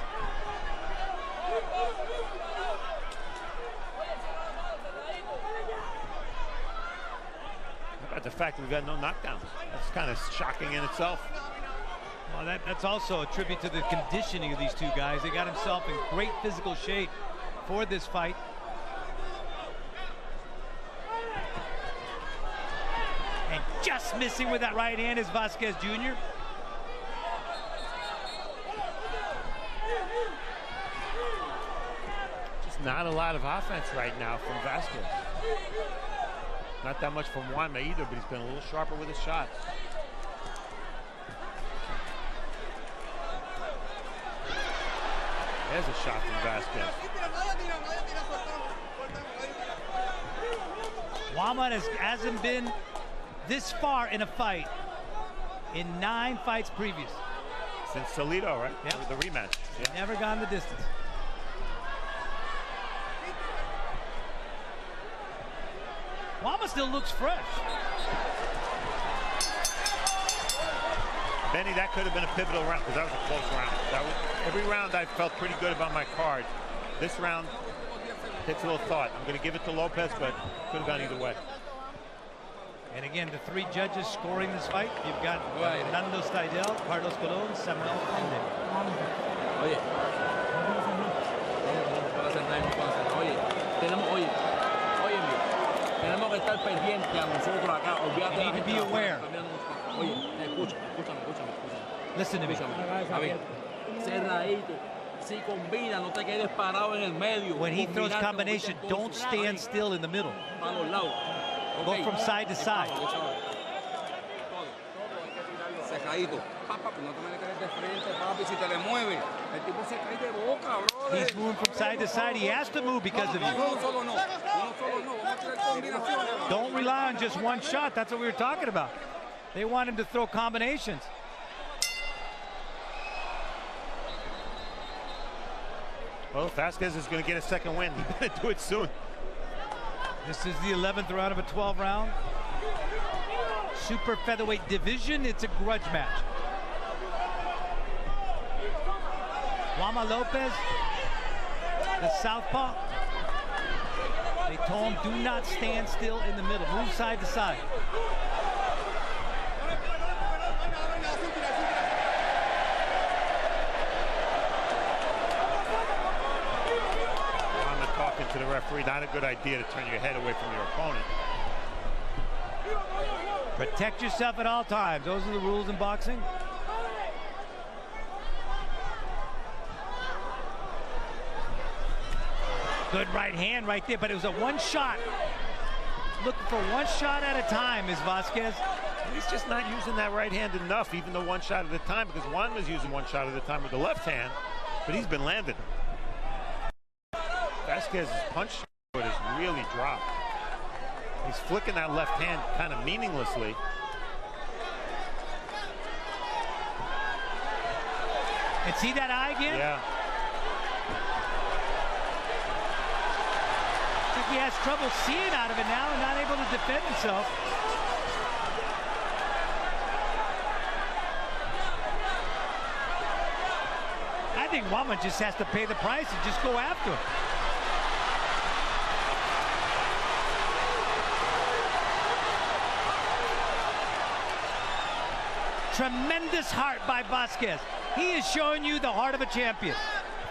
How about the fact that we've got no knockdowns? That's kind of shocking in itself. Well, that's also a tribute to the conditioning of these two guys. They got himself in great physical shape for this fight. Just missing with that right hand is Vazquez Jr. Just not a lot of offense right now from Vazquez. Not that much from Juan either, but he's been a little sharper with his shots. There's a shot from Vazquez. Juan hasn't been this far in a fight in 9 fights previous. Since Toledo, right? Yep. With the rematch. Yeah. Never gone the distance. Juan still looks fresh. Benny, that could have been a pivotal round because that was a close round. Every round I felt pretty good about my card. This round takes a little thought. I'm going to give it to López, but could have gone either way. And again, the 3 judges scoring this fight. You've got Nando Steidel, Carlos Colon, Samuel Conde. Oye, tenemos, estar pendiente a nosotros acá. Olvídate. You need to be aware. Oye, escúchame. Listen to me. A ver, cerradito. Si combina, no te quedes parado en el medio. When he throws combination, don't stand still in the middle. Para los lados. Go from side to side. Cerradito. Papi, no te me le quedes de frente, papi. Si te le mueve, el tipo se cae de boca, bro. He's moving from side to side. He has to move because of you. Don't rely on just one shot. That's what we were talking about. They want him to throw combinations. Well, Vazquez is going to get a second win. He better do it soon. This is the 11th round of a 12 round. Super featherweight division. It's a grudge match. Juan López, the southpaw. They told him, do not stand still in the middle. Move side to side. Talking to the referee, not a good idea to turn your head away from your opponent. Protect yourself at all times. Those are the rules in boxing. Good right hand right there, but it was a one shot. Looking for one shot at a time is Vazquez. He's just not using that right hand enough, even though one shot at a time, because Juan was using one shot at a time with the left hand, but he's been landing. Vazquez's punch foot has really dropped. He's flicking that left hand kind of meaninglessly. And see that eye again? Yeah. I think he has trouble seeing out of it now and not able to defend himself. I think Juan just has to pay the price and just go after him. Tremendous heart by Vazquez. He is showing you the heart of a champion.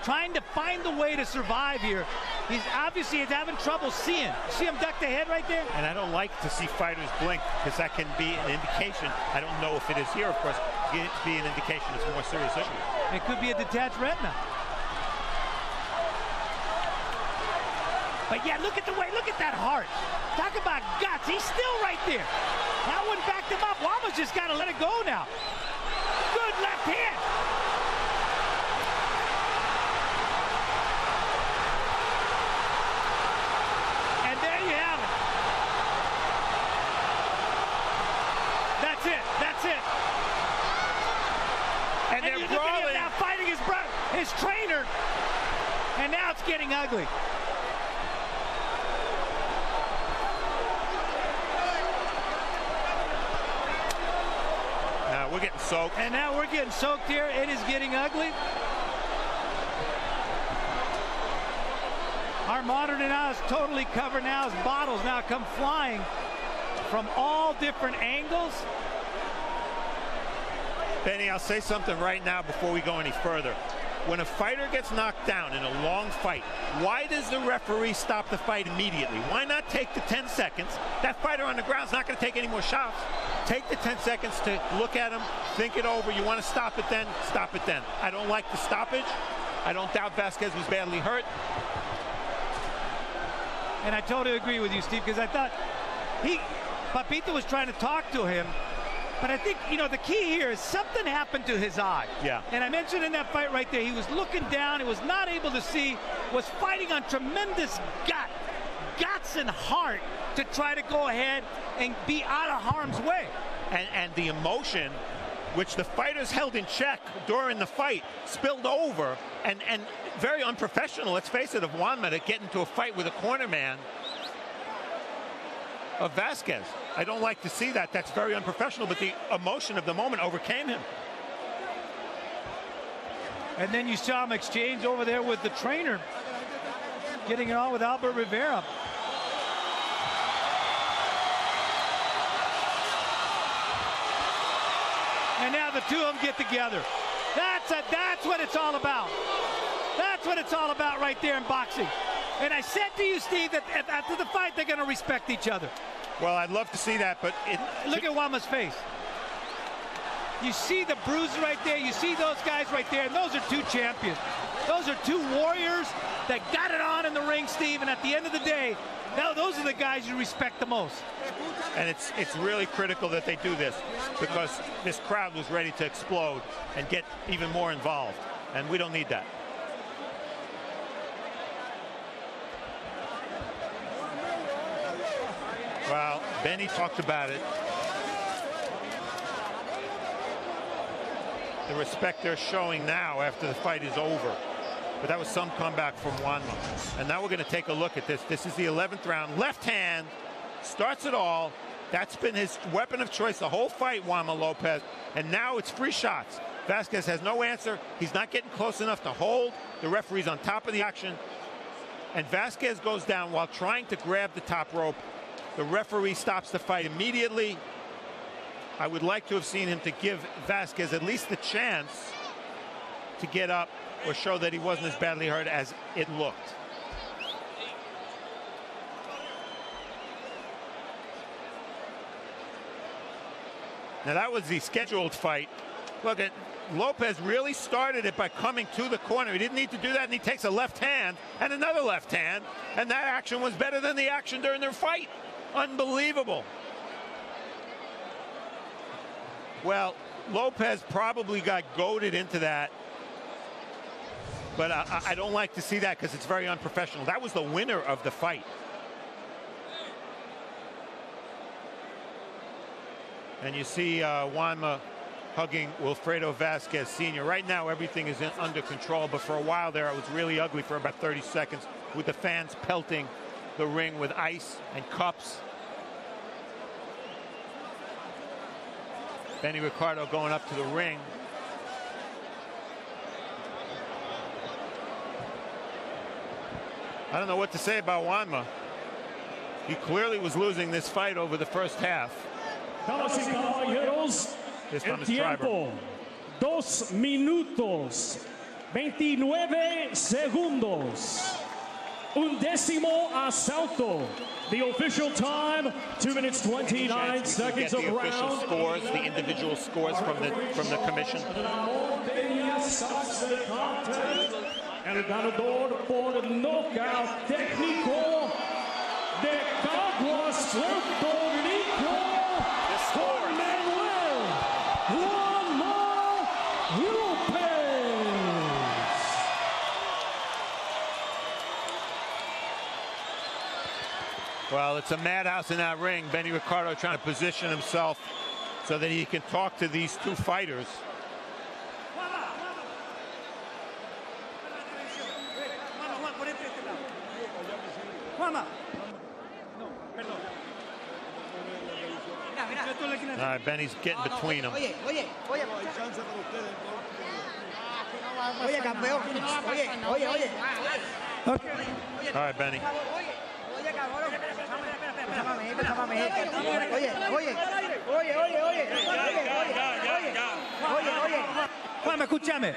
Trying to find the way to survive here. He's obviously having trouble seeing. See him duck the head right there? And I don't like to see fighters blink, because that can be an indication. I don't know if it is here, of course. It could be an indication it's a more serious issue. It could be a detached retina. But yeah, look at the way, look at that heart. Talk about guts. He's still right there. That one backed him up. Wama's just got to let it go now. Good left hand. And there you have it. That's it. That's it. And they're brawling. Now fighting his trainer. And now it's getting ugly. We're getting soaked. And now we're getting soaked here. It is getting ugly. Our monitor now is totally covered now as bottles now come flying from all different angles. Benny, I'll say something right now before we go any further. When a fighter gets knocked down in a long fight, why does the referee stop the fight immediately? Why not take the 10 seconds? That fighter on the ground is not going to take any more shots. Take the 10 seconds to look at him, think it over. You want to stop it then? Stop it then. I don't like the stoppage. I don't doubt Vazquez was badly hurt. And I totally agree with you, Steve, because I thought Papito was trying to talk to him. But I think, you know, the key here is something happened to his eye. Yeah. And I mentioned in that fight right there, he was looking down, he was not able to see, was fighting on tremendous guts and heart to try to go ahead and be out of harm's way. And the emotion, which the fighters held in check during the fight, spilled over, and very unprofessional, let's face it, of Juan to get into a fight with a corner man of Vazquez. I don't like to see that. That's very unprofessional, but the emotion of the moment overcame him. And then you saw him exchange over there with the trainer, getting it on with Albert Rivera. And now the two of them get together. That's what it's all about. That's what it's all about right there in boxing. And I said to you, Steve, that after the fight, they're going to respect each other. Well, I'd love to see that, but look at Juanma's face. You see the bruise right there. You see those guys right there, and those are two champions. Those are two warriors that got it on in the ring, Steve. And at the end of the day, those are the guys you respect the most. And it's really critical that they do this, because this crowd was ready to explode and get even more involved, and we don't need that. Well, Benny talked about it. The respect they're showing now after the fight is over. But that was some comeback from Juanma. And now we're going to take a look at this. This is the 11th round. Left hand starts it all. That's been his weapon of choice the whole fight, Juanma López. And now it's free shots. Vazquez has no answer. He's not getting close enough to hold. The referee's on top of the action. And Vazquez goes down while trying to grab the top rope. The referee stops the fight immediately. I would like to have seen him to give Vazquez at least the chance to get up or show that he wasn't as badly hurt as it looked. Now that was the scheduled fight. Look at López really started it by coming to the corner. He didn't need to do that, and he takes a left hand and another left hand, and that action was better than the action during their fight. Unbelievable. Well, López probably got goaded into that, but I don't like to see that because it's very unprofessional. That was the winner of the fight. And you see Juanma hugging Wilfredo Vazquez Sr. Right now, everything is under control, but for a while there, it was really ugly for about 30 seconds with the fans pelting the ring with ice and cups. Benny Ricardo going up to the ring. I don't know what to say about Juanma. He clearly was losing this fight over the first half. Damas y caballeros, el tiempo, 2 minutos, 29 segundos. Undécimo asalto. The official time, 2 minutes 29 seconds of round. The official scores, the individual scores from the commission. El ganador por nocaut técnico de Caguas, Puerto Rico, por Manuel López. Well, it's a madhouse in that ring. Benny Ricardo trying to position himself so that he can talk to these two fighters. All right, Benny's getting between them. All right, Benny. Juan, escúchame.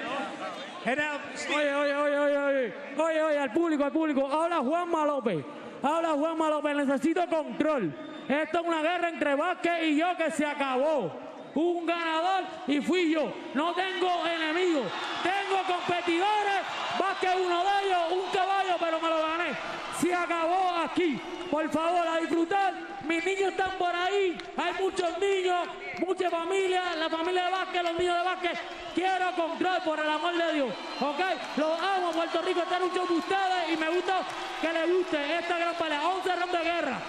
Oye, al público. Habla Juanma López. Necesito control. Esto es una guerra entre Vazquez y yo que se acabó. Un ganador y fui yo. No tengo enemigos. Tengo competidores. Vazquez uno de ellos, un caballo, pero me lo gané. Se acabó aquí. Por favor, a disfrutar. Mis niños están por ahí. Hay muchos niños, mucha familia. La familia de Vazquez, los niños de Vazquez. Quiero control, por el amor de Dios. ¿Ok? Los amo. Puerto Rico está luchando con ustedes y me gusta que les guste esta gran pelea. 11 rounds de guerra.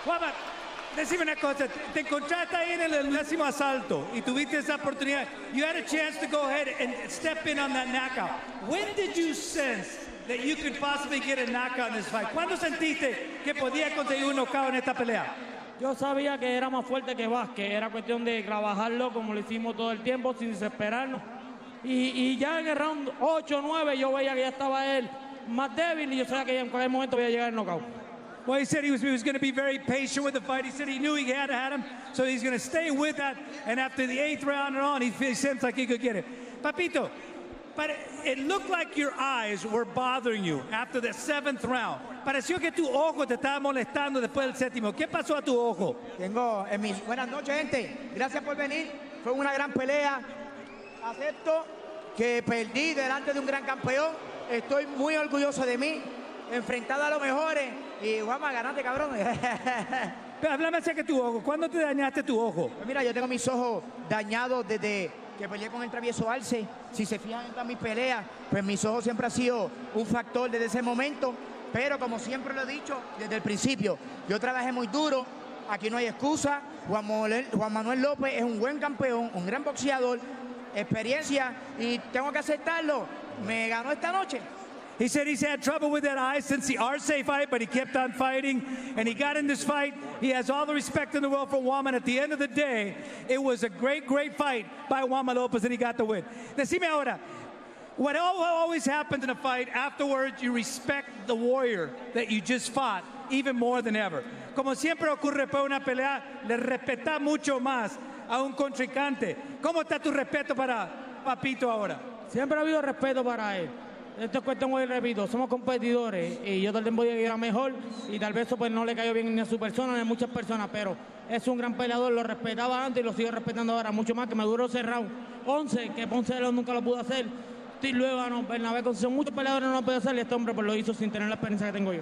Juanma, decime una cosa, te encontraste ahí en el 10º asalto y tuviste esa oportunidad. You had a chance to go ahead and step in on that knockout. When did you sense that you could possibly get a knockout in this fight? ¿Cuándo sentiste que podías conseguir un knockout en esta pelea? Yo sabía que era más fuerte que Vazquez. Era cuestión de trabajarlo como lo hicimos todo el tiempo, sin desesperarnos. Y ya en el round 8 o 9 yo veía que ya estaba él más débil y yo sabía que en cualquier momento podía llegar el knockout. Well, he said he was going to be very patient with the fight. He said he knew he had him, so he's going to stay with that. And after the 8th round and on, he seems like he could get it. Papito, But it looked like your eyes were bothering you after the 7th round. Pareció que tu ojo te estaba molestando después del 7º. ¿Qué pasó a tu ojo? Buenas noches, gente. Gracias por venir. Fue una gran pelea. Acepto que perdí delante de un gran campeón. Estoy muy orgulloso de mí. Enfrentado a los mejores. Y Juanma, ganaste, cabrón. Pero háblame acerca de tu ojo. ¿Cuándo te dañaste tu ojo? Pues mira, yo tengo mis ojos dañados desde que peleé con el travieso Arce. Si se fijan en todas mis peleas, pues mis ojos siempre han sido un factor desde ese momento. Pero como siempre lo he dicho desde el principio, yo trabajé muy duro. Aquí no hay excusa. Juan Manuel López es un buen campeón, un gran boxeador, experiencia, y tengo que aceptarlo. Me ganó esta noche. He said he's had trouble with that eye since the Arce fight, but he kept on fighting, and he got in this fight. He has all the respect in the world for Juan, and at the end of the day, it was a great, great fight by Juan López, and he got the win. Decime ahora, what always happens in a fight, afterwards you respect the warrior that you just fought even more than ever. Como siempre ocurre después de una pelea, le respeta mucho más a un contrincante. ¿Cómo está tu respeto para Papito ahora? Siempre ha habido respeto para él. Esto es cuestión, muy repito, somos competidores y yo tal vez voy a ir a mejor y tal vez eso pues no le cayó bien ni a su persona ni a muchas personas, pero es un gran peleador, lo respetaba antes y lo sigo respetando ahora, mucho más que me duró ese round 11, que Ponce de León nunca lo pudo hacer. Y luego, no, Bernabé Conceición, muchos peleadores no lo pueden hacer y este hombre pues lo hizo sin tener la experiencia que tengo yo.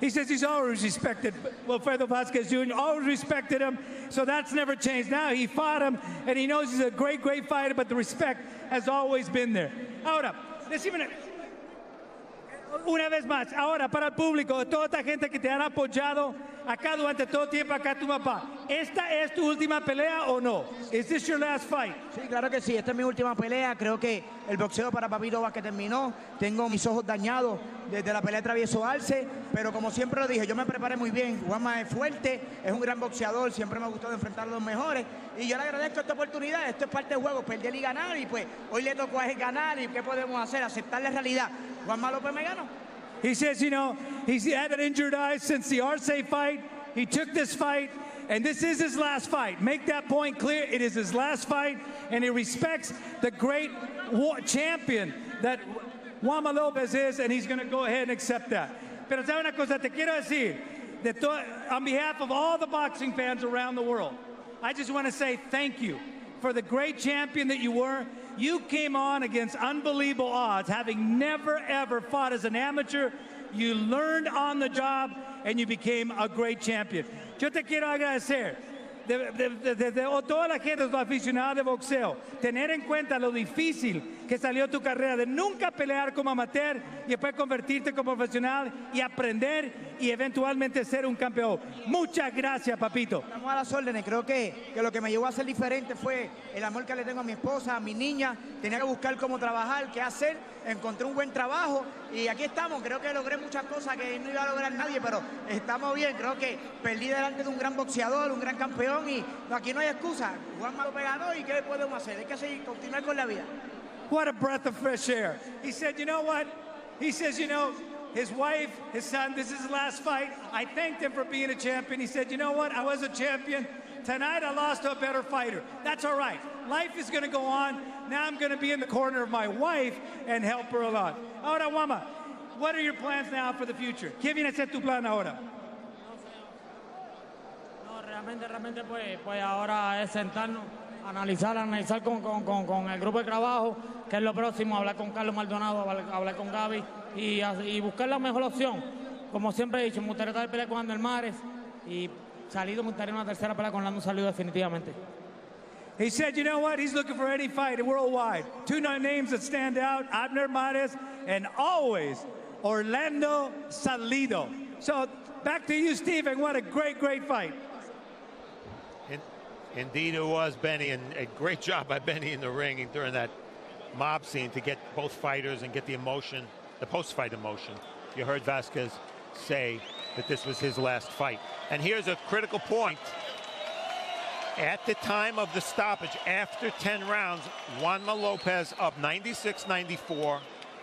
He says he's always respected Wilfredo Vazquez Jr., always respected him, so that's never changed. Now he fought him, and he knows he's a great, great fighter, but the respect has always been there. Ahora, decime una vez más, ahora para el público, toda esta gente que te han apoyado acá durante todo el tiempo, acá tu papá, ¿esta es tu última pelea o no? Is this your last fight? Sí, claro que sí, esta es mi última pelea. Creo que el boxeo para Papito Vazquez terminó. Tengo mis ojos dañados desde la pelea de travieso Arce, pero como siempre lo dije, yo me preparé muy bien. Juanma es fuerte, es un gran boxeador, siempre me ha gustado enfrentar a los mejores y yo le agradezco esta oportunidad. Esto es parte del juego, perder y ganar, y pues hoy le tocó a él ganar. ¿Y qué podemos hacer? Aceptar la realidad. Juanma López me ganó. He says, you know, he's had an injured eye since the Arce fight. He took this fight, and this is his last fight. Make that point clear. It is his last fight, and he respects the great champion that Juan López is, and he's going to go ahead and accept that. Pero sabe una cosa, te quiero decir, on behalf of all the boxing fans around the world, I just want to say thank you for the great champion that you were. You came on against unbelievable odds, having never, ever fought as an amateur. You learned on the job, and you became a great champion. Yo te quiero agradecer de toda la gente, los aficionados de boxeo, tener en cuenta lo difícil que salió tu carrera, de nunca pelear como amateur y después convertirte como profesional y aprender y eventualmente ser un campeón. Muchas gracias, papito. Estamos a las órdenes. Creo que lo que me llevó a ser diferente fue el amor que le tengo a mi esposa, a mi niña. Tenía que buscar cómo trabajar, qué hacer. Encontré un buen trabajo y aquí estamos. Creo que logré muchas cosas que no iba a lograr nadie, pero estamos bien. Creo que perdí delante de un gran boxeador, un gran campeón, y aquí no hay excusa. Juan López ganó, y ¿qué podemos hacer? Hay que seguir, continuar con la vida. What a breath of fresh air. He said, you know what? He says, you know, his wife, his son, this is his last fight. I thanked him for being a champion. He said, you know what? I was a champion. Tonight I lost to a better fighter. That's all right. Life is going to go on. Now I'm going to be in the corner of my wife and help her a lot. Ahora, Juanma, what are your plans now for the future? ¿Qué viene a ser tu plan ahora? No, realmente pues ahora es sentarnos, analizar con el grupo de trabajo, que es lo próximo, hablar con Carlos Maldonado, hablar con Gaby y buscar la mejor opción. Como siempre he dicho, me gustaría estar peleando con Ander Mares y me gustaría una tercera pelea con Lando Salido definitivamente. He said, you know what? He's looking for any fight worldwide. Two names that stand out, Abner Mares and always Orlando Salido. So back to you, Stephen. What a great, great fight. Indeed it was, Benny, and a great job by Benny in the ring during that mob scene to get both fighters and get the emotion, the post-fight emotion. You heard Vazquez say that this was his last fight. And here's a critical point. At the time of the stoppage, after 10 rounds, Juanma López up 96-94,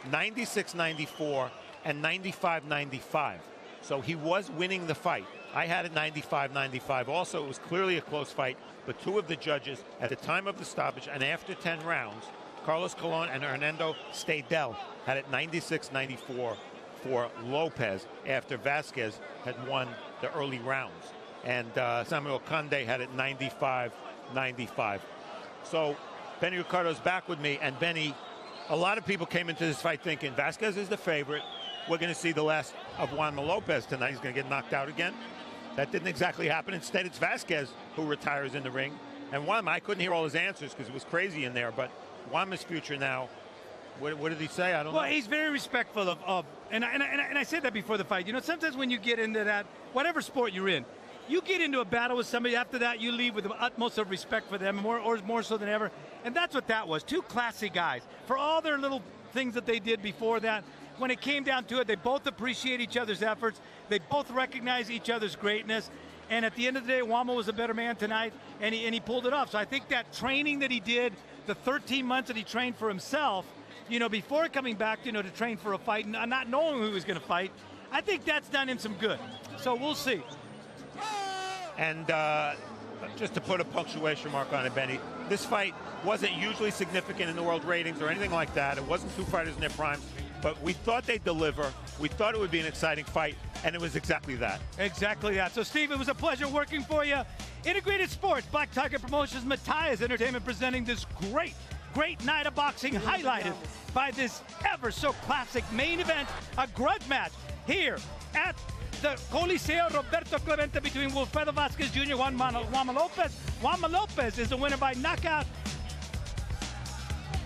96-94, and 95-95. So he was winning the fight. I had it 95-95. Also, it was clearly a close fight, but two of the judges at the time of the stoppage and after 10 rounds Carlos Colon and Hernando Stadel had it 96-94 for Lopez after Vazquez had won the early rounds. And Samuel Conde had it 95-95. So Benny Ricardo's back with me, and Benny, a lot of people came into this fight thinking Vazquez is the favorite. We're going to see the last of Juan Lopez tonight. He's going to get knocked out again. That didn't exactly happen. Instead, it's Vazquez who retires in the ring. And Juan, I couldn't hear all his answers because it was crazy in there, but Juan's future now, what did he say? I don't know. Well, he's very respectful of and I said that before the fight. You know, sometimes when you get into that, whatever sport you're in, you get into a battle with somebody, after that you leave with the utmost of respect for them, more so than ever. And that's what that was. Two classy guys. For all their little things that they did before that, when it came down to it, they both appreciate each other's efforts. They both recognize each other's greatness. And at the end of the day, Juan was a better man tonight, and he pulled it off. So I think that training that he did, the 13 months that he trained for himself, you know, before coming back, you know, to train for a fight, and not knowing who he was going to fight, I think that's done him some good. So we'll see. And just to put a punctuation mark on it, Benny, this fight wasn't usually significant in the world ratings or anything like that. It wasn't two fighters in their primes, but we thought they'd deliver. We thought it would be an exciting fight, and it was exactly that. Exactly that. So, Steve, it was a pleasure working for you. Integrated Sports, Black Tiger Promotions, Matthias Entertainment presenting this great night of boxing, highlighted by this ever so classic main event, a grudge match here at the Coliseo Roberto Clemente between Wilfredo Vazquez Jr. and Juan López. Juan López is the winner by knockout.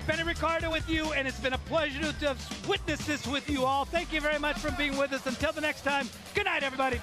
Benny Ricardo with you, and it's been a pleasure to witness this with you all. Thank you very much for being with us. Until the next time, good night, everybody.